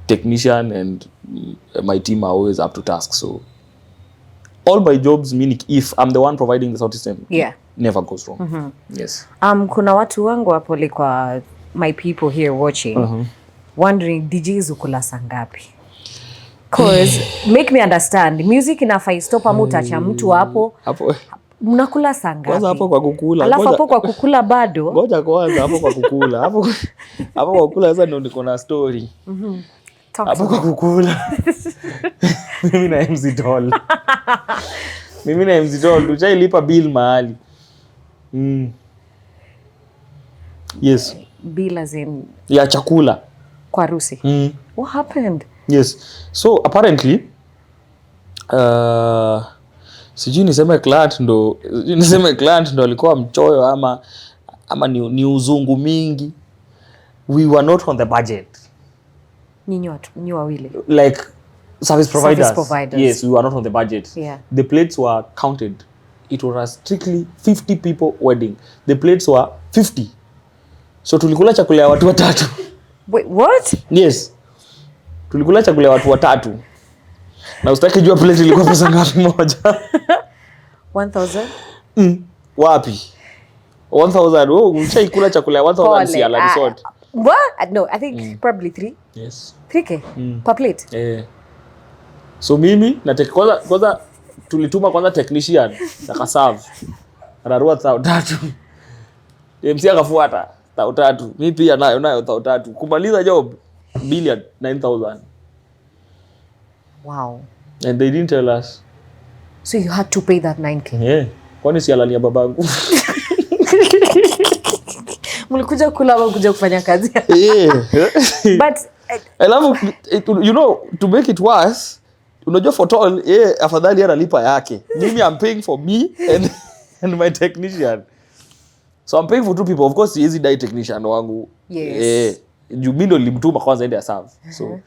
technician and my team are always up to task. So all my jobs, meaning if I'm the one providing the sound system, never goes wrong. Yes. Kuna watu wangu hapo kwa my people here watching, wondering DJs ukula sangapi? Cause make me understand, music inafai stop ama utacha mtu hapo. Mnakula sangapi? Kwanza hapo kwa kukula. Alafu hapo kwa kukula bado. Ngoja kwanza hapo kwa kukula. Hapo kwa kukula sasa ndio niko na story. Hapo kwa kukula. Mimi na MC Doll. Tuchailipa bill mahali. Yes. Bill as in ya chakula. Kwa harusi. What happened? Yes. So apparently sijui niseme client ndo alikuwa mchoyo ama ni uzungu mingi. We were not on the budget. Nyinyi wawili. Like service providers. Yes, we were not on the budget. Yeah. The plates were counted. It was a strictly 50 people wedding. The plates were 50. So tulikula chakula ya watu watatu. Wait, what? Yes. Tulikula chakula ya watu watatu. Na usitaki jua plate ilikuwa pesa ngapi moja? 1,000? Wapi? 1,000. Oh, ushaikula chakula ya 1,000 si ala resort. What? No, I think probably 3. Yes. 3K per plate. So mimi na kwanza tulituma kwanza technician akaserve. Anarua 3,000. MC akafuata 3,000. Mimi pia nayo 3,000. Kumaliza job bill ya 9,000. Wow. And they didn't tell us. So you had to pay that 9K? Yeah. Kwani si alani ya babangu? Mlikuja kula au kuja kufanya kazi? Yeah. But I love to make it worse, unajua for toll afadhali analipa yake. Mimi I'm paying for me and my technician. So I'm paying for 2 people. Of course easy die technician wangu. Yes. Juu mimi ndo nilimtuma kwanza ende serve. So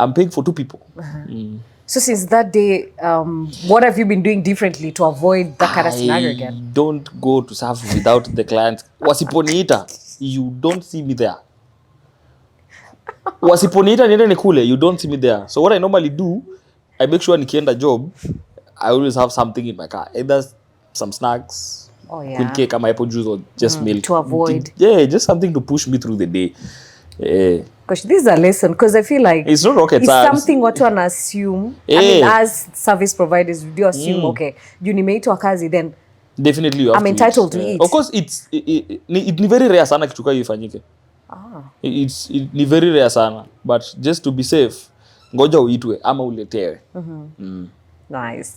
I'm paying for 2 people. So since that day, what have you been doing differently to avoid that kind of scenario again? I don't go to serve without the client. Wasiponiita, you don't see me there. Wasiponiita niende nikule, you don't see me there. So what I normally do, I make sure nikienda job, I always have something in my car. Either some snacks, queen cake, or apple juice, or just milk. To avoid. Yeah, just something to push me through the day. Gosh, this is a lesson because I feel like it's not rocket science. It's something what one assume. I mean, as service providers, we do assume, okay, you nimeitwa kazi, then definitely you have I'm entitled to eat. Of course, it's very rare sana kitu kama ifanyike. It's ni very rare sana, but just to be safe, ngoja uitwe ama uletewe. Nice.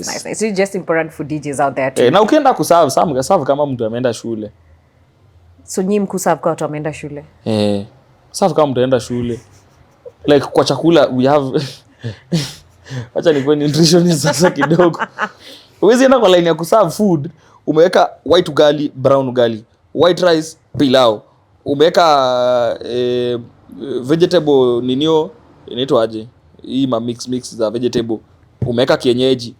So it's just important for DJs out there too. Na ukienda kuserve, serve kama mtu ameenda shule. So nyinyi mkuserve kwa watu wameenda shule? Serve kama mtu ameenda shule. Like kwa chakula we have acha nikuwe nutritionist sasa kidogo. Uwezi enda kwa line ya kuserve food, umeweka white ugali, brown ugali, white rice, pilau. Umeweka vegetable ninio inaitwa aje? Hii mix za vegetable. Umeweka kienyeji.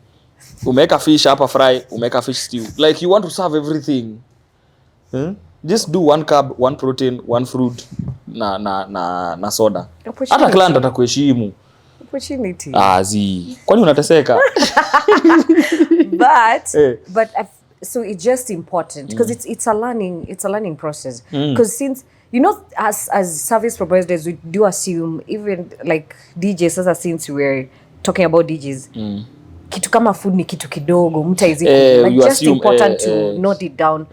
Umeweka fish hapa fry, umeweka fish stew. Like you want to serve everything. Just do 1 carb, 1 protein, 1 fruit na soda. Hata client atakuheshimu. Opportunity. Kwani unateseka? But so it's just important because it's a learning process. Because since as service providers, we do assume, even like DJs, since we're talking about DJs, kitu kama food ni kitu kidogo, mtaizi like just assume, important to note it down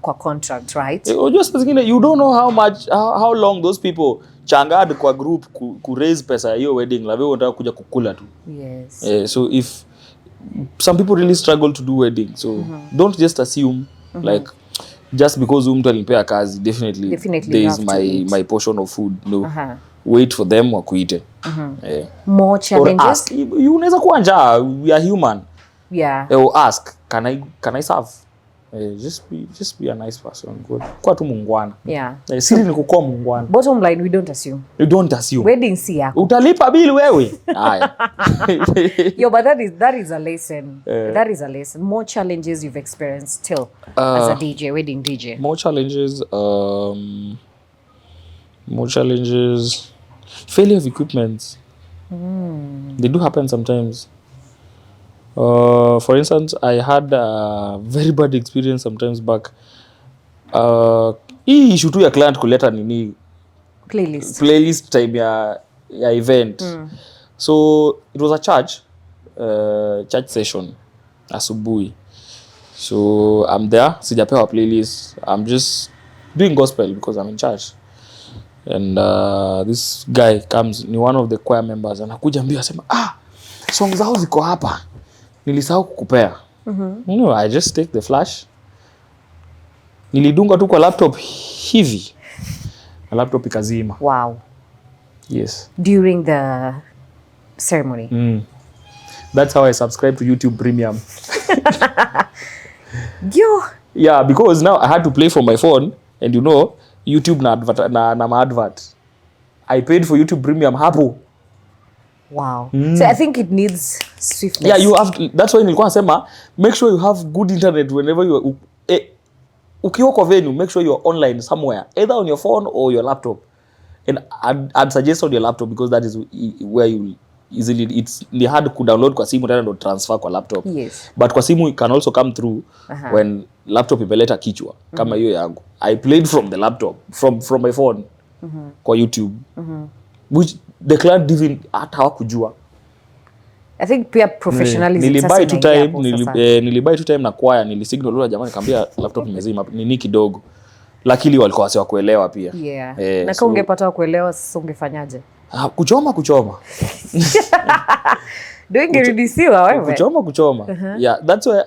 kwa contract, right? Just you don't know how long those people changad kwa group ku raise pesa hiyo wedding la wewe unataka kuja kukula tu. Yes. So if some people really struggle to do wedding, so don't just assume like just because mtu alinipea kazi definitely there is my portion of food. No. Wait for them wakuite. More challenges. Or ask. You unaweza kuwa njaa, we are human. Or ask, can I serve? Just be a nice person. Kwa tu mungwana. Siri ni kukua mungwana. Bottom line, we don't assume. You don't assume. Wedding si yako. Utalipa bill wewe. Yo, but that is a lesson. That is a lesson. More challenges you've experienced still as a DJ, wedding DJ. More challenges. Failure of equipment. They do happen sometimes. For instance, I had a very bad experience sometimes back. Hii issue tu ya client kuleta nini playlist time ya event. So it was a church session asubuhi. So I'm there, sijapewa playlist. I'm just doing gospel because I'm in church. And this guy comes, ni one of the choir members, anakuja mbio asema, song zao ziko hapa, nilisahau kukupea. I just take the flash, nilidunga tu kwa laptop hivi, na laptop ikazima. Wow. Yes. During the ceremony. That's how I subscribe to YouTube Premium. Yeah, because now I had to play from my phone, and YouTube na advert. I paid for YouTube Premium hapo. Wow. So I think it needs swiftness. Yeah, you have to, that's why nilikuwa nasema make sure you have good internet whenever you ukiwa kwa venue, make sure you are online somewhere, either on your phone or your laptop. And I'd suggest on your laptop because that is where you easily, it's ni hard ku download kwa simu tena ndo transfer kwa laptop. Yes. But kwa simu it can also come through when laptop imeleta kichwa kama hiyo yangu. I played from the laptop, from my phone kwa YouTube. Which the client didn't hata hawakujua. I think pia professionalism nilibuy two time na choir, nilisignal yule jamaa nikamwambia laptop imezima nini kidogo. Lakini walikuwa wasiwa kuelewa pia. Na kama ungepata kuelewa sasa ungefanyaje? Kuchoma. Doing irudisiwa wewe. Kuchoma. Yeah, that's why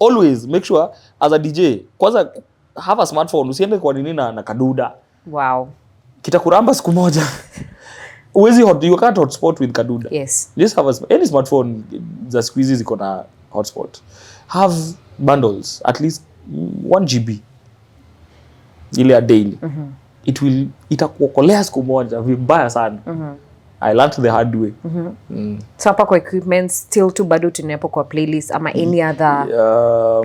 always make sure as a DJ, kwanza have a smartphone, usiende kwa nini na kaduda. Wow. Kitakuramba siku moja. you can't hotspot with Kaduda. Yes. Just have any smartphone za siku hizi ziko na hotspot. Have bundles at least 1 GB ile a daily. Itakuokolea siku moja vibaya sana. I learned the hard way. So hapa kwa equipment still tu bado tunapo kwa playlist ama any other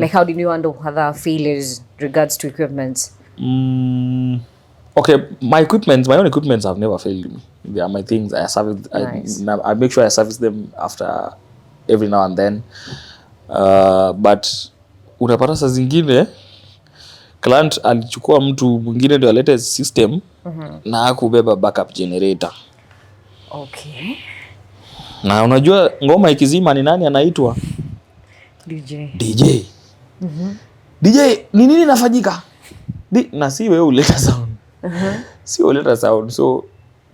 like how did you handle other failures regards to equipment? Okay, my own equipments have never failed me. They are my things. I service. Nice. I make sure I service them after every now and then. But unapata saa zingine client alichukua mtu mwingine ndio alete system na akubeba backup generator. Okay. Na unajua ngoma ikizima ni nani anaitwa? DJ. DJ, ni nini inafanyika? Na si wewe uleta sound. Si wewe uleta sound. So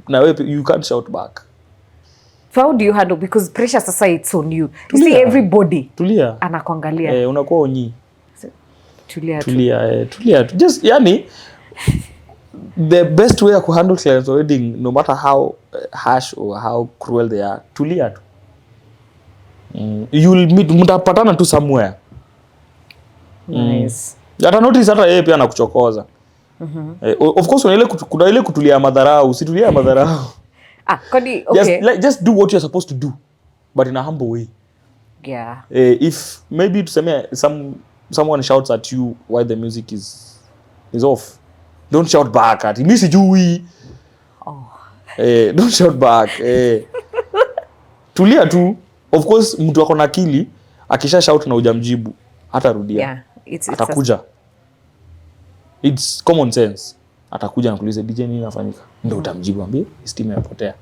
na wewe you can't shout back. So how do you handle, because pressure sasa it's on you. You see everybody. Tulia. Anakuangalia. Unakuwa onyi. Tulia. Just yani the best way to handle clients wedding, no matter how harsh or how cruel they are, tulia tu. You'll meet, mtapatana tu somewhere. Nice. Hata notice hata yeye pia anakuchokoza. Of course kuna ile kutulia madharau, usitulia madharau. Okay. Just do what you're supposed to do, but in a humble way. Yeah. If maybe someone shouts at you while the music is off, don't shout back at him. Sijui. Don't shout back. Tulia tu. Of course mtu ako na akili akisha shout na hujamjibu hata rudia. Yeah, atakuja. It's common sense. Atakuja na kuuliza DJ nini inafanyika? Ndio utamjibu ambie steam imepotea.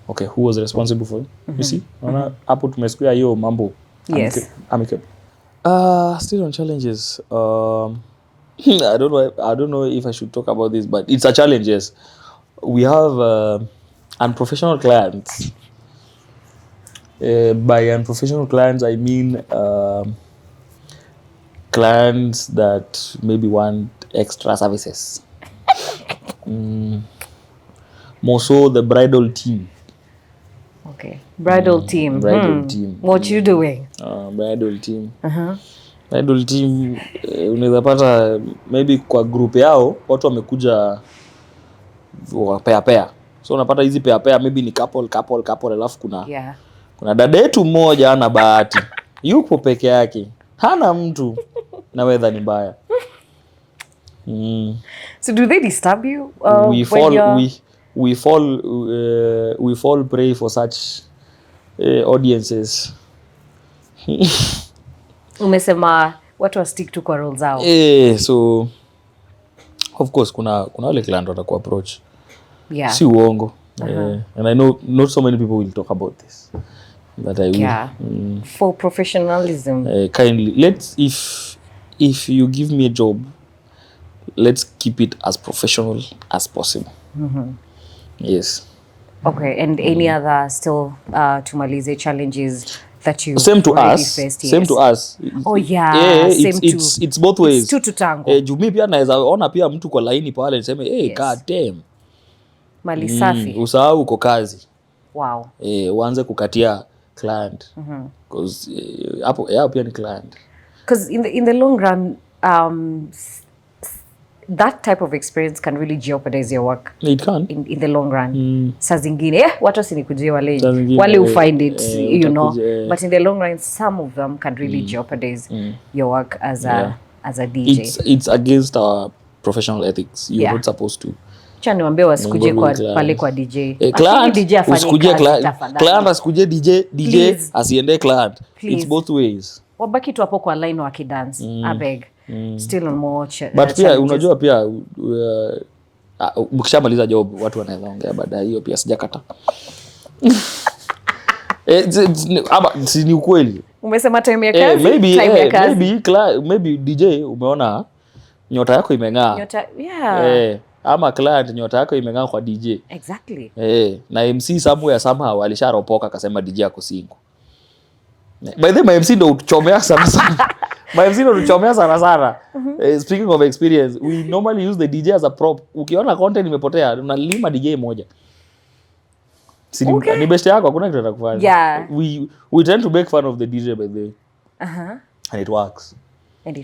Okay, who was responsible for it? You see? Unaona hapo tumesikia hiyo mambo. Yes. Still on challenges. I don't know if I should talk about this, but it's a challenge, yes. We have unprofessional clients. By unprofessional clients, I mean clients that maybe want extra services. More so the bridal team. Okay. Bridal team. What you doing? Bridal team. Bridal team, unaweza pata maybe kwa group yao watu wamekuja pair. So unapata hizi pair maybe ni couple alafu kuna dada yetu mmoja ana bahati. Yuko peke yake. Hana mtu. Na weather ni mbaya. So do they disturb you? We fall prey for such audiences. Umesema watu wa stick to kwa roles zao. So of course kuna wale client wataku approach. Yeah. Si uongo. And I know not so many people will talk about this. But I will. Yeah. For professionalism. Kindly if you give me a job, let's keep it as professional as possible. Yes. Okay, and any other still tumalize challenges that you same to us faced? Same to us. Oh yeah, it's both ways. It's two tango. Jumi pia naweza ona pia mtu kwa laini pale niseme Yes. God damn. Mali safi. Usahau uko kazi. Wow. Uanze kukatia client. Because hapo pia ni client. Because in the long run that type of experience can really jeopardize your work. It can. In the long run. Saa zingine, watu sinikujie wale who find it, you know. But in the long run, some of them can really jeopardize your work as a DJ. It's against our professional ethics. You're not supposed to. Cha niwaambie wasikuje pale kwa DJ. Client, DJ afanye kazi tafadhali. Client asikuje DJ asiende client. It's both ways. Wabaki tu hapo kwa line wakidance. I beg. Still on more but pia unajua pia ukishamaliza job watu wanaweza ongea baadaye, hiyo pia sijakata. Si ni ukweli. Umesema time ya kazi, maybe DJ umeona nyota yako imeng'aa. Ama client nyota yako imeng'aa kwa DJ. Exactly. Na MC somehow alisharopoka akasema DJ ako single. By the way, MC ndo uchomea sana. Speaking of experience, we normally use the DJ as a prop. Ukiona content imepotea, unalima DJ moja. Okay. Ni best yako, hakuna kitu atakufanya. Yeah. We tend to make fun of the DJ by the way. And it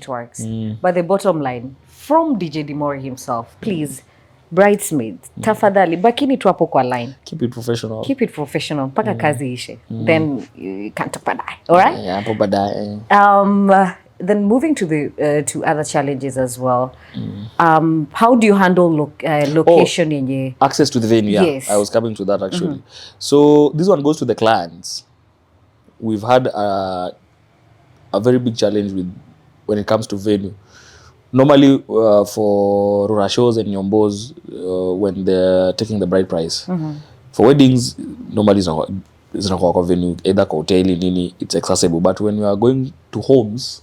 works. But the bottom line, from DJ Dimore himself, please, bridesmaids, tafadhali, bakini tu hapo kwa line. Keep it professional. Mpaka kazi ishe. Then you can't talk baadaye. Alright? Yeah, hapo baadaye. Then moving to the to other challenges as well. How do you handle location yenye? Access to the venue, yeah. Yes. I was coming to that actually. So this one goes to the clients. We've had a very big challenge when it comes to venue. Normally for Rura shows and Nyombos, when they're taking the bride price. For weddings, normally it's not kwa venue, either kwa hoteli nini, it's accessible. But when we are going to homes,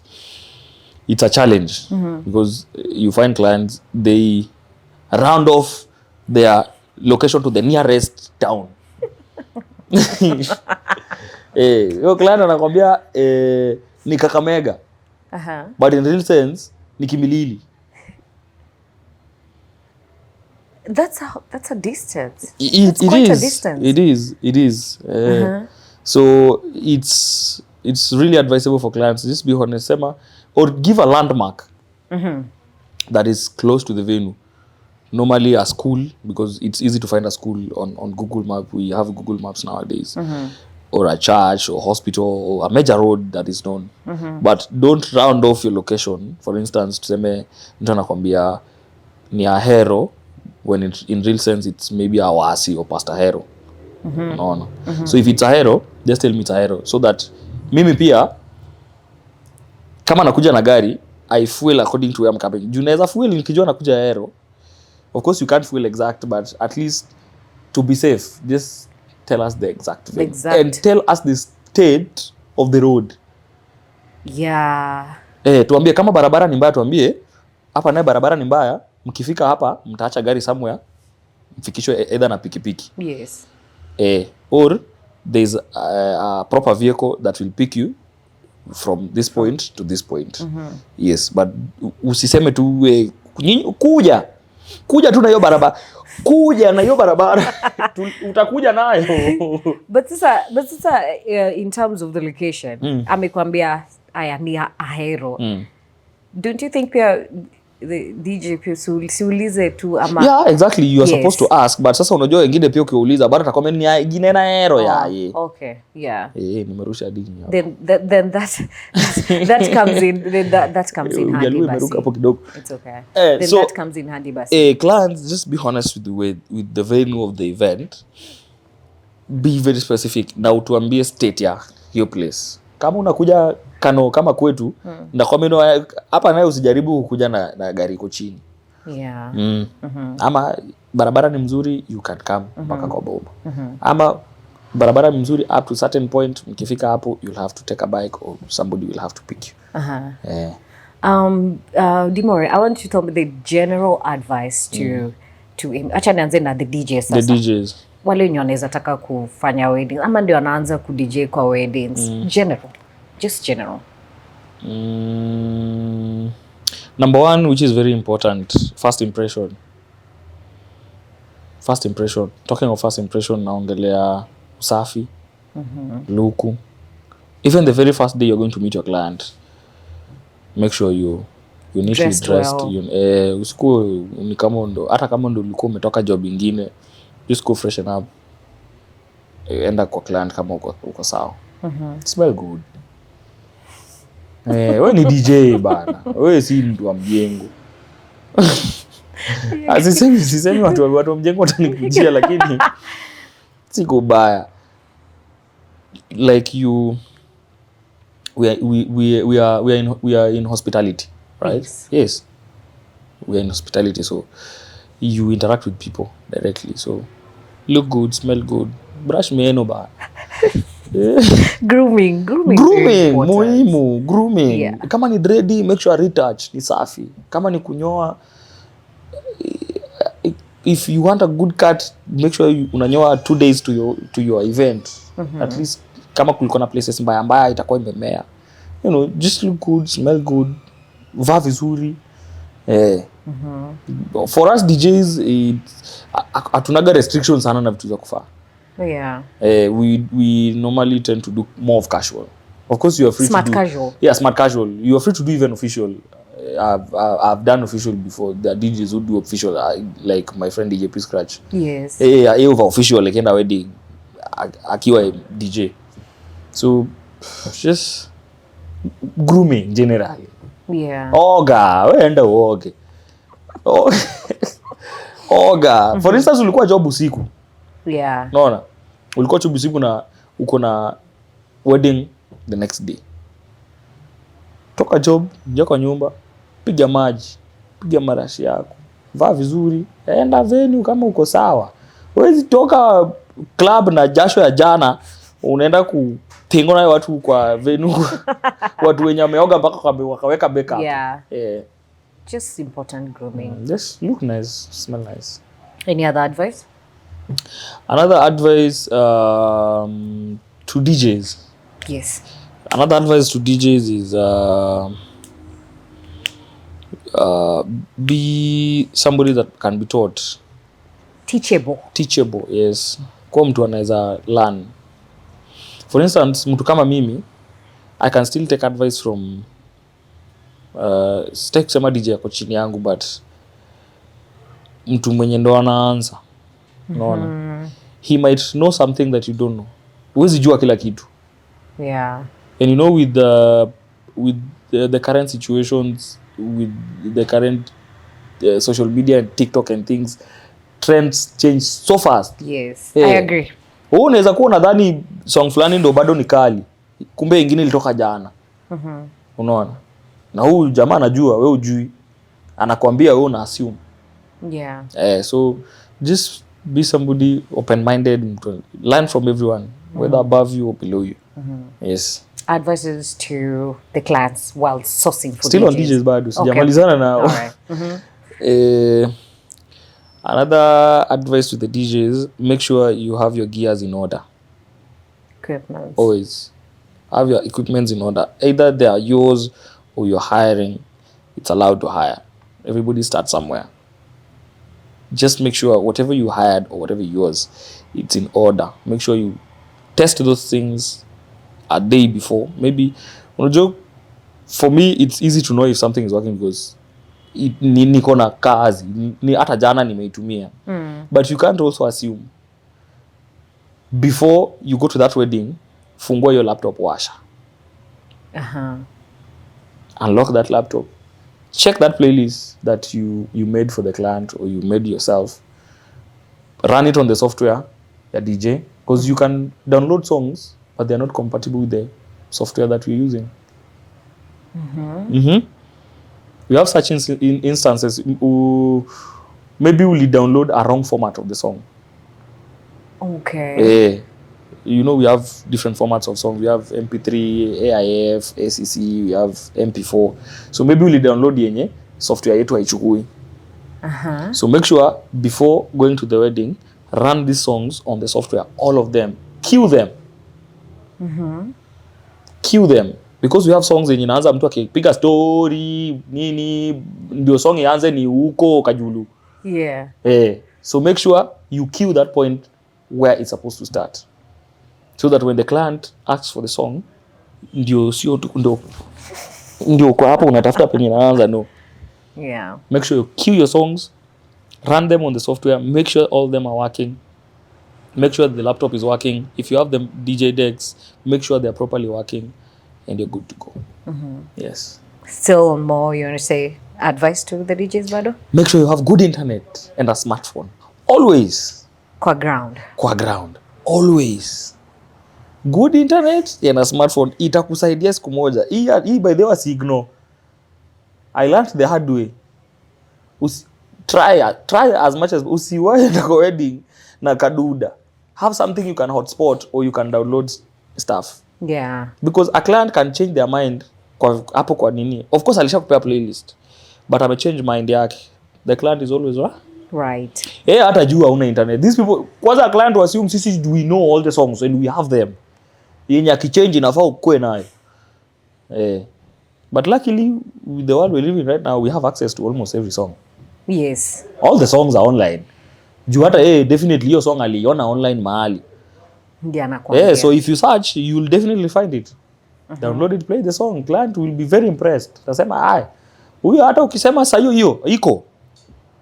it's a challenge because you find clients, they round off their location to the nearest town. Yo client anakwambia ni Kakamega. But in real sense ni Kimilili. That's a distance. It's quite a distance. It is. So it's really advisable for clients, just be honest, or give a landmark that is close to the venue. Normally a school, because it's easy to find a school on Google Maps. We have Google Maps nowadays. Or a church or hospital or a major road that is known. But don't round off your location. For instance, tuseme mtu anakwambia ni Ahero, when in real sense it's maybe Awasi or Pastor Ahero. No. So if it's Ahero, just tell me it's Ahero, so that mimi pia kama nakuja na gari, I fuel according to where I'm coming. Juu naweza fuel nikijua nakuja Ahero. Of course you can't fuel exact, but at least to be safe, just tell us the exact thing. And tell us the state of the road. Yeah. Tuambie kama barabara ni mbaya, tuambie hapa naye barabara ni mbaya, mkifika hapa mtaacha gari somewhere, mfikishwe either na pikipiki. Yes. Or there's a proper vehicle that will pick you from this point to this point. Yes, but usiseme tu kuja tu na hiyo barabara. Kuja na hiyo barabara. Utakuja nayo. But sasa in terms of the location, amekwambia aya ni Ahero. Don't you think pia the DJ pia siulize tu ama? Yeah, exactly, you are supposed to ask, but sasa unajua wengine pia ukiuliza bado atakwambia ni jina na Ahero ya ye. Okay, yeah. Nimerusha dini hapo. Then that comes in, that comes in handy basi. Hapo kidogo. It's okay. Then So, that comes in handy basi. Clients, just be honest with the venue of the event. Be very specific. Na utuambie state ya hiyo place. Kama unakuja Kano kama kwetu, ndakwambia hapa naye usijaribu kuja na gari iko chini. Yeah. Ama barabara ni mzuri, you can come mpaka kwa bomba. Ama barabara ni mzuri up to certain point, mkifika hapo you'll have to take a bike or somebody will have to pick you. Dimore, I want you to tell me the general advice to him. Acha nianze na the DJs sasa. The DJs. Wale wenye wanaweza taka kufanya weddings ama ndio wanaanza ku DJ kwa weddings. Just general. Number one, which is very important, first impression. Talking of first impression, naongelea usafi, luku. Even the very first day you're going to meet your client, make sure you neatly dressed. Well. Usikuwe ni kama ndo, hata kama ndo ulikuwa umetoka job ingine, just go freshen up. Enda kwa client kama uko sawa. Smell good. Wewe ni DJ bana. Wewe si mtu wa mjengo. Sisemi watu wa mjengo watanikujia, lakini siko baya. Like we are in hospitality, right? Yes. We are in hospitality, so you interact with people directly. So look good, smell good, brush meno ba. Grooming muhimu. Grooming. Yeah. Kama ni dready, make sure retouch ni safi. Kama ni kunyoa, if you want a good cut, make sure unanyoa 2 days to your event. At least kama kulikuwa na places mbaya itakuwa imemea. You know, just look good, smell good, vaa vizuri. For us DJs, hatunaga restrictions sana na vitu za kufaa. Yeah. We normally tend to do more of casual. Of course, you are free Smart to do casual. Yeah, smart casual. You are free to do even official. I've done official before. There are DJs who do official, like my friend DJ P Scratch. Yes. Over official like enda wedding akiwa DJ. So just grooming generally. Yeah. Oga, we enda uoge. Oga. For instance, ulikuwa job usiku. Yeah. Unaona? Ulikuwa job usiku na uko na wedding the next day. Toka job, njia kwa nyumba, piga maji, piga marashi yako, vaa vizuri, enda venue kama uko sawa. Huwezi toka club na jasho ya jana, unaenda kutingo na watu kwa venue, watu wenye wameoga mpaka wakaweka backup. Yeah. Just important grooming. Just look nice, smell nice. Any other advice? Another advice to DJs. Yes. Another advice to DJs is be somebody that can be taught. Teachable, yes. Kwa mtu anaweza learn. For instance, mtu kama mimi, I can still take advice from sitaki kusema DJ yako chini yangu, but mtu mwenye ndo anaanza. Unaona? He might know something that you don't know. Huwezi jua kila kitu. Yeah. And you know, with the current situations, with the current social media and TikTok and things, trends change so fast. Yes, I agree. Wewe unaweza kuwa unadhani song fulani ndo bado ni kali, kumbe ingine ilitoka jana. Unaona? Na huyu jamaa anajua, wewe hujui. Anakuambia wewe una assume. Yeah. So just be somebody open-minded, learn from everyone, whether above you or below you. Yes. Advices to the clients while sourcing for Still DJs. on DJs bado. Sijamalizana na. All right. Another advice to the DJs, make sure you have your gears in order. Equipment. Always. Have your equipments in order. Either they are yours or you're hiring. It's allowed to hire. Everybody starts somewhere. Just make sure whatever you hired or whatever yours, it's in order. Make sure you test those things a day before. Maybe, for me, it's easy to know if something is working because niko na kazi, hata jana nimeitumia. But you can't also assume. Before you go to that wedding, fungua your laptop, washa. Unlock that laptop. Check that playlist that you made for the client or you made yourself. Run it on the software, the DJ, because you can download songs, but they're not compatible with the software that we're using. We have such instances. Maybe we'll download a wrong format of the song. Okay. We have different formats of songs. We have MP3, AIF, ACC, we have MP4. So maybe we'll download yenye software yetu haichukui. So make sure before going to the wedding, run these songs on the software, all of them. Cue them. Cue them. Because we have songs yenye inaanza mtu akipiga story, nini, ndio song ianze ni huko Kajulu. Yeah. So make sure you cue that point where it's supposed to start. So that when the client asks for the song, ndio sio ndio kwa hapo unatafuta penye inaanza, no. Yeah. Make sure you cue your songs, run them on the software, make sure all of them are working. Make sure the laptop is working. If you have the DJ decks, make sure they're properly working and you're good to go. Yes. Still more, you want to say advice to the DJs, Bado? Make sure you have good internet and a smartphone. Always. Kwa ground. Always. Good internet and a smartphone. Itakusaidia siku moja. Hii by the way signal. I learned the hard way. Try as much as usiwahi na wedding na kaduda. Have something you can hotspot or you can download stuff. Yeah. Because a client can change their mind hapo kwa nini. Of course alishakupea playlist. But ame change mind yake. The client is always right. Hata jua una internet. These people, kwanza client will assume sisi we know all the songs and we have them. Yenye akichange inafaa ukue nayo. But luckily with the world we live in right now, we have access to almost every song. Yes. All the songs are online. Juu hata definitely hiyo song aliona online mahali. Ndiye anakuambia. Yeah, so if you search, you will definitely find it. Download it, play the song. Client will be very impressed. Tasema, huyo hata ukisema saa hiyo iko.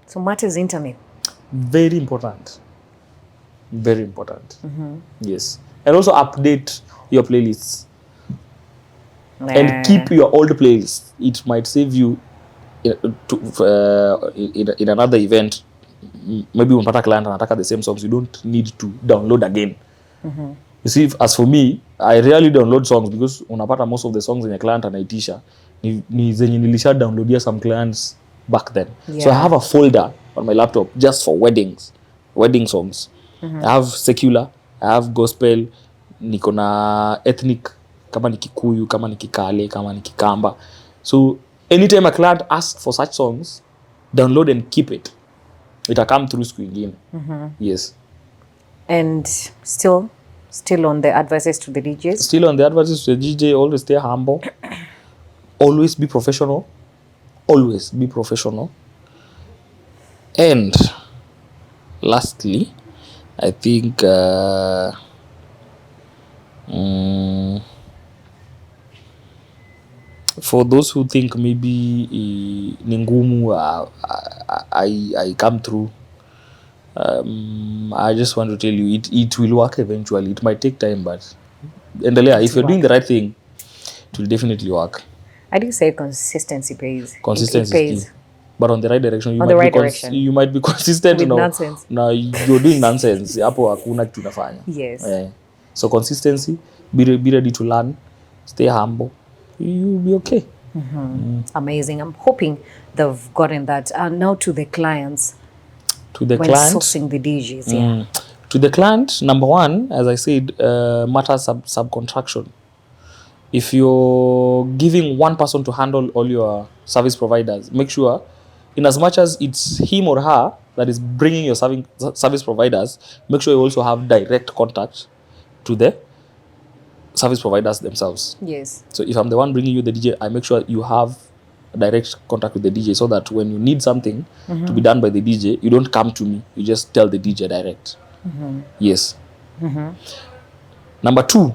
So matters internet. Very important. Very important. Yes. And also update your playlists. And keep your old playlists. It might save you in another event. Maybe unapata client anataka the same songs, you don't need to download again. You see, as for me, I rarely download songs because unapata most of the songs zenye client anaitisha ni zenye nilisha downloadia some clients back then. So I have a folder on my laptop just for wedding songs. I have secular, I have gospel, niko na ethnic, kama ni Kikuyu, kama ni Kikale, kama ni Kikamba. So anytime a client asks for such songs, download and keep it. It'll come through siku ingine. Yes. And still on the advices to the DJs? Still on the advices to the DJ, always stay humble. Always be professional. Always be professional. And lastly, I think for those who think maybe ni ngumu, I come through. I just want to tell you, it will work eventually. It might take time, but endelea. If you're doing the right thing, it will definitely work. I do say consistency pays. Consistency is key. But on the right direction, you might be consistent with nonsense. Now you're doing nonsense. Hapo hakuna kitu unafanya. Yes. So consistency, be ready to learn, stay humble. You'll be okay. Amazing. I'm hoping they've gotten that. Now to the clients. To the when client, sourcing the DJs, to the client, number one, as I said, matters subcontraction. If you're giving one person to handle all your service providers, make sure, in as much as it's him or her that is bringing your service providers, make sure you also have direct contact to the service providers themselves. Yes. So if I'm the one bringing you the DJ, I make sure you have direct contact with the DJ, so that when you need something to be done by the DJ, you don't come to me, you just tell the DJ direct. Yes. Number two,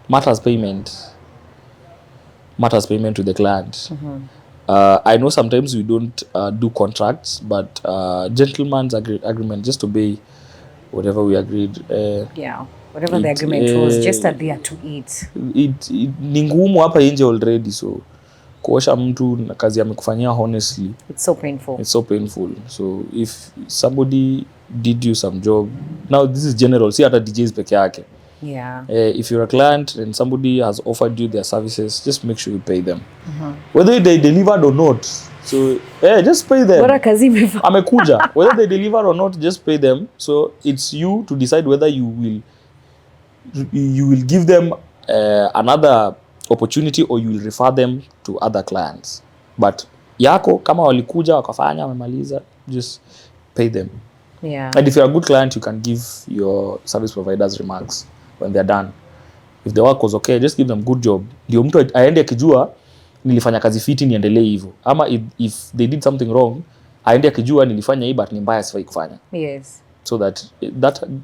matters payment to the client. I know sometimes we don't do contracts, but gentleman's agreement, just obey whatever we agreed. Whatever the agreement was, just adhere to it. Ni ngumu hapa nje already, so kuosha mtu na kazi amekufanyia, honestly, it's so painful. So if somebody did you some job, now this is general, si hata DJs peke yake. If you're a client and somebody has offered you their services, just make sure you pay them, whether they delivered or not. So just pay them. Bora kazi amekuja, whether they deliver or not, just pay them. So it's you to decide whether you will give them another opportunity or you will refer them to other clients. But yako kama walikuja wakafanya wamemaliza, just pay them. And if you're a good client, you can give your service providers remarks when they're done. If the work was okay, just give them good job. Ndio mtu aende akijua nilifanya kazi fiti, niendelee hivyo. Ama if they did something wrong, aende akijua nilifanya hii but ni mbaya, sifai kufanya. So that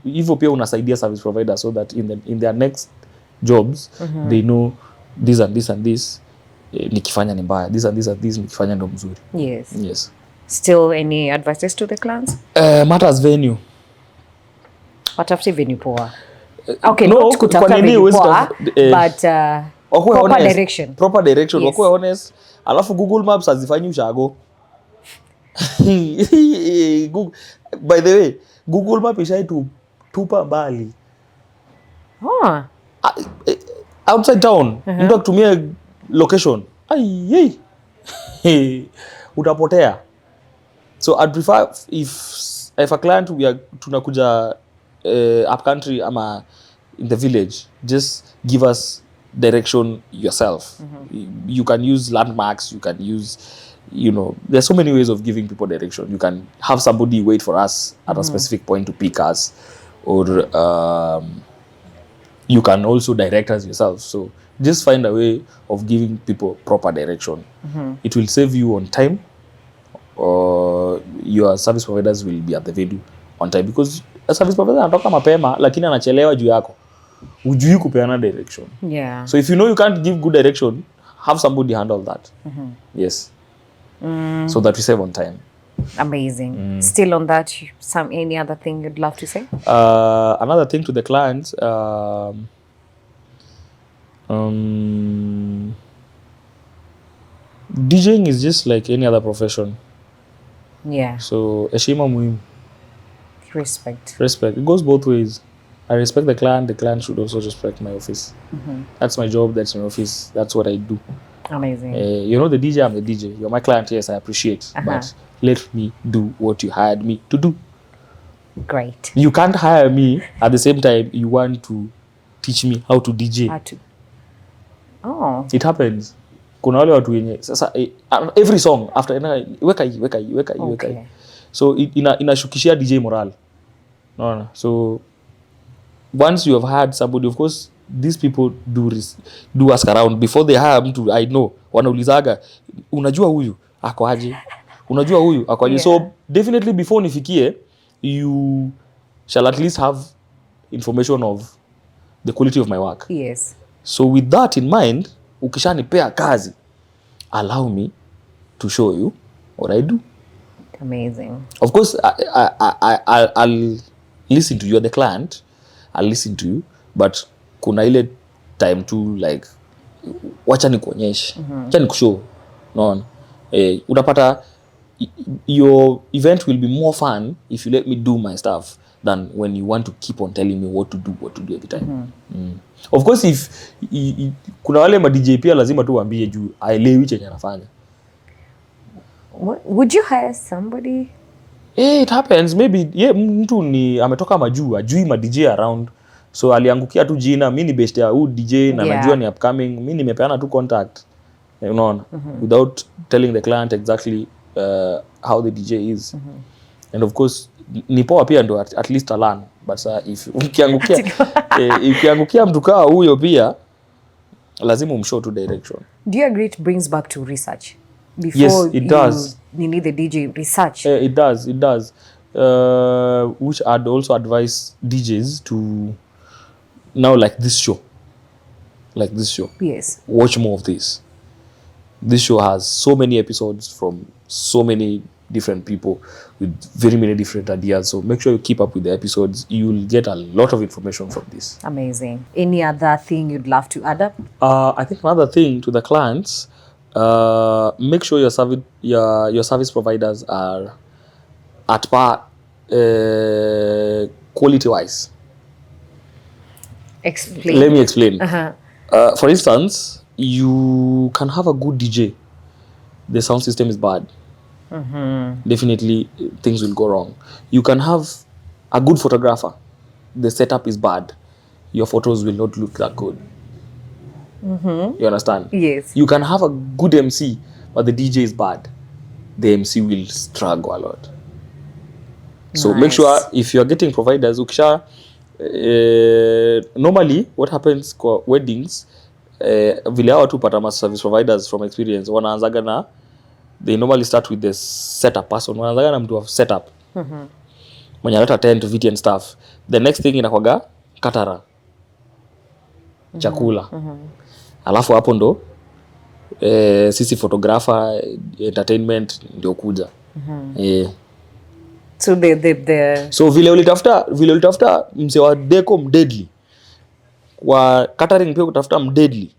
hivyo pia unasaidia service providers, so that in their next jobs they know this and this and this nikifanya ni mbaya, this and this and this nikifanya ndo mzuri. Yes. Still any advices to the clients? Matters venue. Watafute venue poa. Okay, no, not kutafuta venue poa, but proper direction. Wakuwe honest. Alafu Google Maps hazifanyi ushago. By the way, Google Map tupa mbali. Outside town, mtu akutumia location. Utapotea. So I'd prefer if a client tunakuja up country ama in the village, just give us direction yourself. You can use landmarks, you can use, there's so many ways of giving people direction. You can have somebody wait for us at a specific point to pick us, or you can also direct us yourself. So just find a way of giving people proper direction. It will save you on time, or your service providers will be at the venue on time, because a service provider anatoka mapema lakini anachelewa juu yako. ujui kupeana direction. Yeah. So if you know you can't give good direction, have somebody handle that. Yes. So that we save on time. Amazing. Still on that, any other thing you'd love to say? Another thing to the clients, DJing is just like any other profession. Yeah. So heshima muhimu. Respect. It goes both ways. I respect the client should also respect my office. That's my job, that's my office, that's what I do. Amazing. You know the DJ, I'm the DJ. You're my client, yes, I appreciate. But let me do what you hired me to do. Great. You can't hire me at the same time you want to teach me how to DJ. Oh. It happens. Kuna wale watu wenye sasa every song after weka hii. So inashukishia DJ morale. No. So once you have hired somebody, of course these people do ask around before they hire mtu. I know wanaulizaga unajua huyu ako aje, unajua huyu ako aje. So definitely before nifikie, you shall at least have information of the quality of my work. Yes. So with that in mind, ukishanipea kazi, allow me to show you what I do. Amazing. Of course, I'll listen to you. You're the client. I'll listen to you. But kuna ile time to like, wacha nikuonyeshe. Wacha nikushow. No. Unapata, your event will be more fun if you let me do my stuff than when you want to keep on telling me what to do every time. Of course, if kuna wale ma DJ pia lazima tu waambie juu aelewi chenye anafanya. Would you hire somebody? It happens. Maybe mtu ni ametoka majuu, ajui ma DJ around. So aliangukia tu jina, mimi ni best ya huyu DJ na najua ni upcoming. Mimi nimepeana tu contact. Unaona? Without telling the client exactly how the DJ is. And of course, ni poa pia ndo at least learn. But if ukiangukia mtu kaa huyo pia lazima umshow to direction. Do you agree it brings back to research? Before yes, it does. You need the DJ research. It does. Which I'd also advise DJs to now like this show. Yes. Watch more of this. This show has so many episodes from so many different people with very many different ideas. So make sure you keep up with the episodes. You'll get a lot of information from this. Amazing. Any other thing you'd love to add up? I think another thing to the clients, make sure your service providers are at par quality wise. Explain. Let me explain. For instance, you can have a good DJ. The sound system is bad. Definitely things will go wrong. You can have a good photographer. The setup is bad. Your photos will not look that good. You understand? Yes. You can have a good MC, but the DJ is bad. The MC will struggle a lot. So make sure if you're getting providers, ukisha normally what happens kwa weddings, vile hao tu pata service providers from experience, wanaanzaga na they normally start with the setup person. Wanaanzaga na mtu wa setup. Mwenye analeta tent, VT and stuff. The next thing inakwaga katara. Chakula. Alafu hapo ndo sisi photographer, entertainment ndio kuja. So so vile ulitafuta mse wa deco mdeadly, wa catering pia utafuta mdeadly,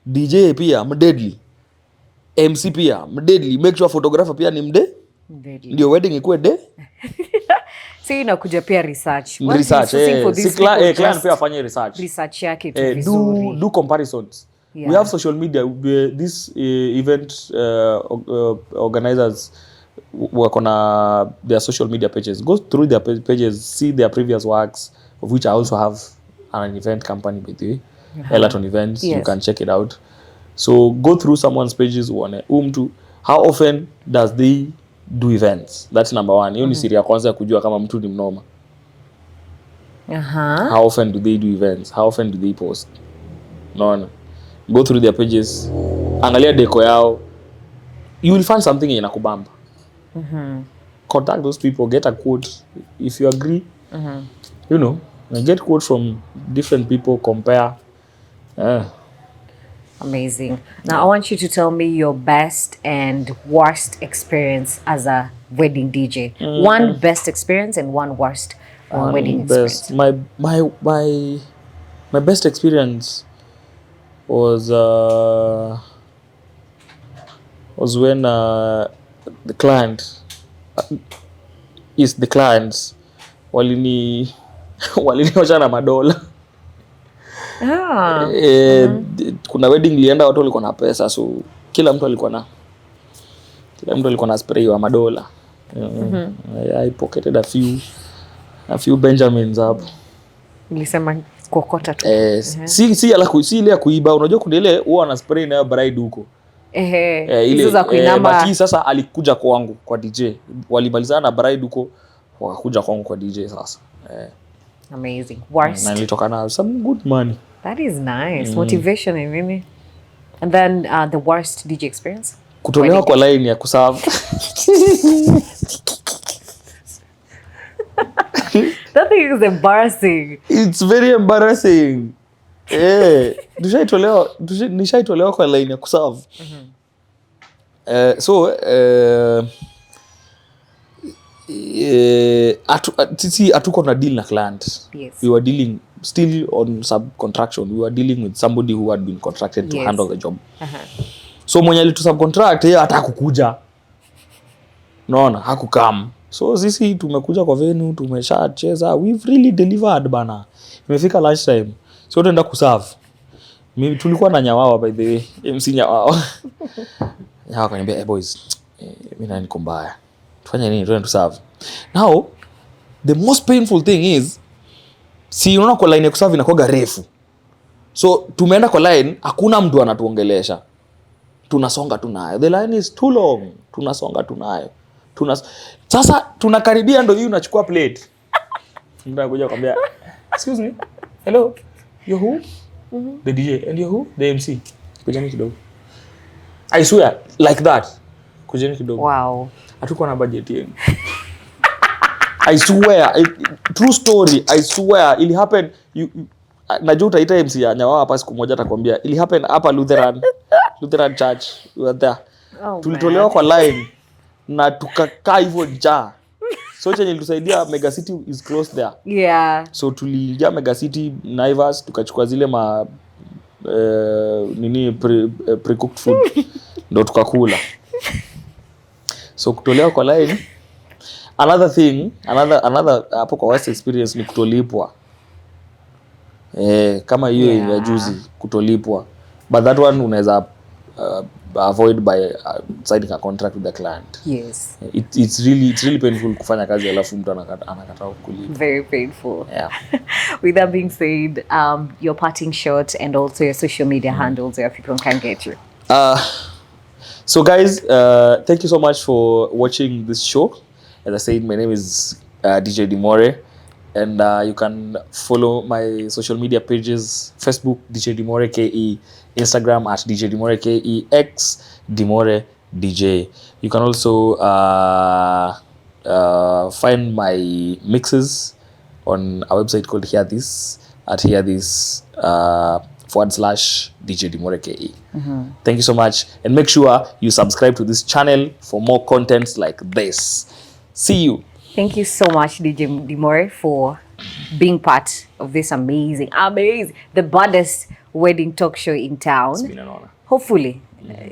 DJ pia mdeadly, MC pia mdeadly, make sure photographer pia ni mdeadly, ndio wedding ikuwe de. So inakuja pia research. Client pia afanye research yake tu vizuri. Do comparisons. We have social media. This event organizers work on their social media pages. Go through their pages, see their previous works, of which I also have an event company with you, Elaton Events. You can check it out. So go through someone's pages. How often does they do events? That's number one. Hiyo ni siri ya kwanza kujua kama mtu ni mnoma. How often do they do events? How often do they post? No. Go through their pages. Angalia deco yao. You will find something inakubamba. Contact those people, get a quote. If you agree, get quotes from different people, compare. Amazing. Now, I want you to tell me your best and worst experience as a wedding DJ. One best experience and one worst wedding experience. My best experience was when the client the clients waliniosha na madola. Kuna wedding ilienda, watu walikuwa na pesa, so kila mtu alikuwa na spray wa madola. I pocketed a few Benjamins hapo. Nilisema kokota tu. Si ile ya kuiba, unajua kuna ile huwa na spray na bride huko. Ile za kuinama. But sasa alikuja kwangu kwa DJ. Walimalizana na bride huko, wakakuja kwangu kwa DJ sasa. Amazing. Worst. Na nilitoka na some good money. That is nice. Motivation and really. And then the worst DJ experience? Kutolewa kwa line ya kuserve. That thing is embarrassing. It's very embarrassing. Nishaitolewa kwa line ya kuserve. Sisi hatuko na deal na client. Yes. We were dealing still on subcontraction. We were dealing with somebody who had been contracted to handle the job. So mwenye alitu subcontract yeye hata hakukuja. Unaona, hakukam. So sisi tumekuja kwa venue, tumeshacheza, we've really delivered bana. Imefika lunch time. So tunaenda kuserve. Mimi tulikuwa na Nyawawa, by the way. MC Nyawawa. Nyawawa akaniambia, boys, mimi na niko mbaya. Tufanye nini? Tuende tuserve. Now, the most painful thing is, si unaona kwa line ya kuserve inakuwa refu. So tumeenda kwa line, hakuna mtu anatuongelesha. Tunasonga tunayo. The line is too long. Tunasonga tunayo. Sasa tunakaribia, ndo hii unachukua plate. Mtu anakuja kumwambia, excuse me, hello, you're who? The DJ. And you're who? The MC. Kujeni kidogo. I swear, like that. Kujeni kidogo. Wow. Hatuko na budget yenu. I swear, true story, I swear, it happened. Najua utaita MC ya Nyawawa hapa siku moja atakwambia, it happened hapa Lutheran Church. We were there. Tulitolewa kwa line na tukakaa hivyo njaa. So chenye ilitusaidia, Mega City is close there. Yeah. So tuliingia Mega City Naivas, tukachukua zile pre-cooked food. Ndo tukakula. So kutolewa kwa line. Another hapo kwa worst experience ni kutolipwa. Kama hiyo ya juzi, kutolipwa. But that one unaweza avoid by signing a contract with the client. Yes. It's really painful kufanya kazi alafu mtu anakataa kulipa. Very painful. Yeah. With that being said, your parting shot and also your social media handles where people can get you. So guys, thank you so much for watching this show. As I said, my name is DJ Dimore, and you can follow my social media pages: Facebook DJ Dimore KE, Instagram at DJ Dimore KE, X Dimore DJ. You can also find my mixes on our website called Hear This at /DJ Dimore KE. Thank you so much, and make sure you subscribe to this channel for more contents like this. See you. Thank you so much, DJ Dimore, for being part of this amazing, the baddest wedding talk show in town. It's been an honor. Hopefully,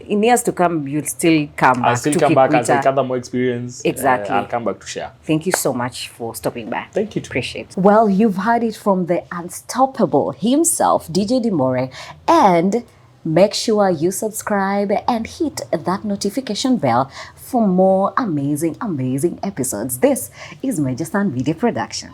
in years to come, you'll still come back. I'll still come back as I gather more experience. Exactly. I'll come back to share. Thank you so much for stopping by. Thank you. Appreciate it. Well, you've heard it from the unstoppable himself, DJ Dimore, and make sure you subscribe and hit that notification bell for more amazing episodes. This is Mejasan Video Production.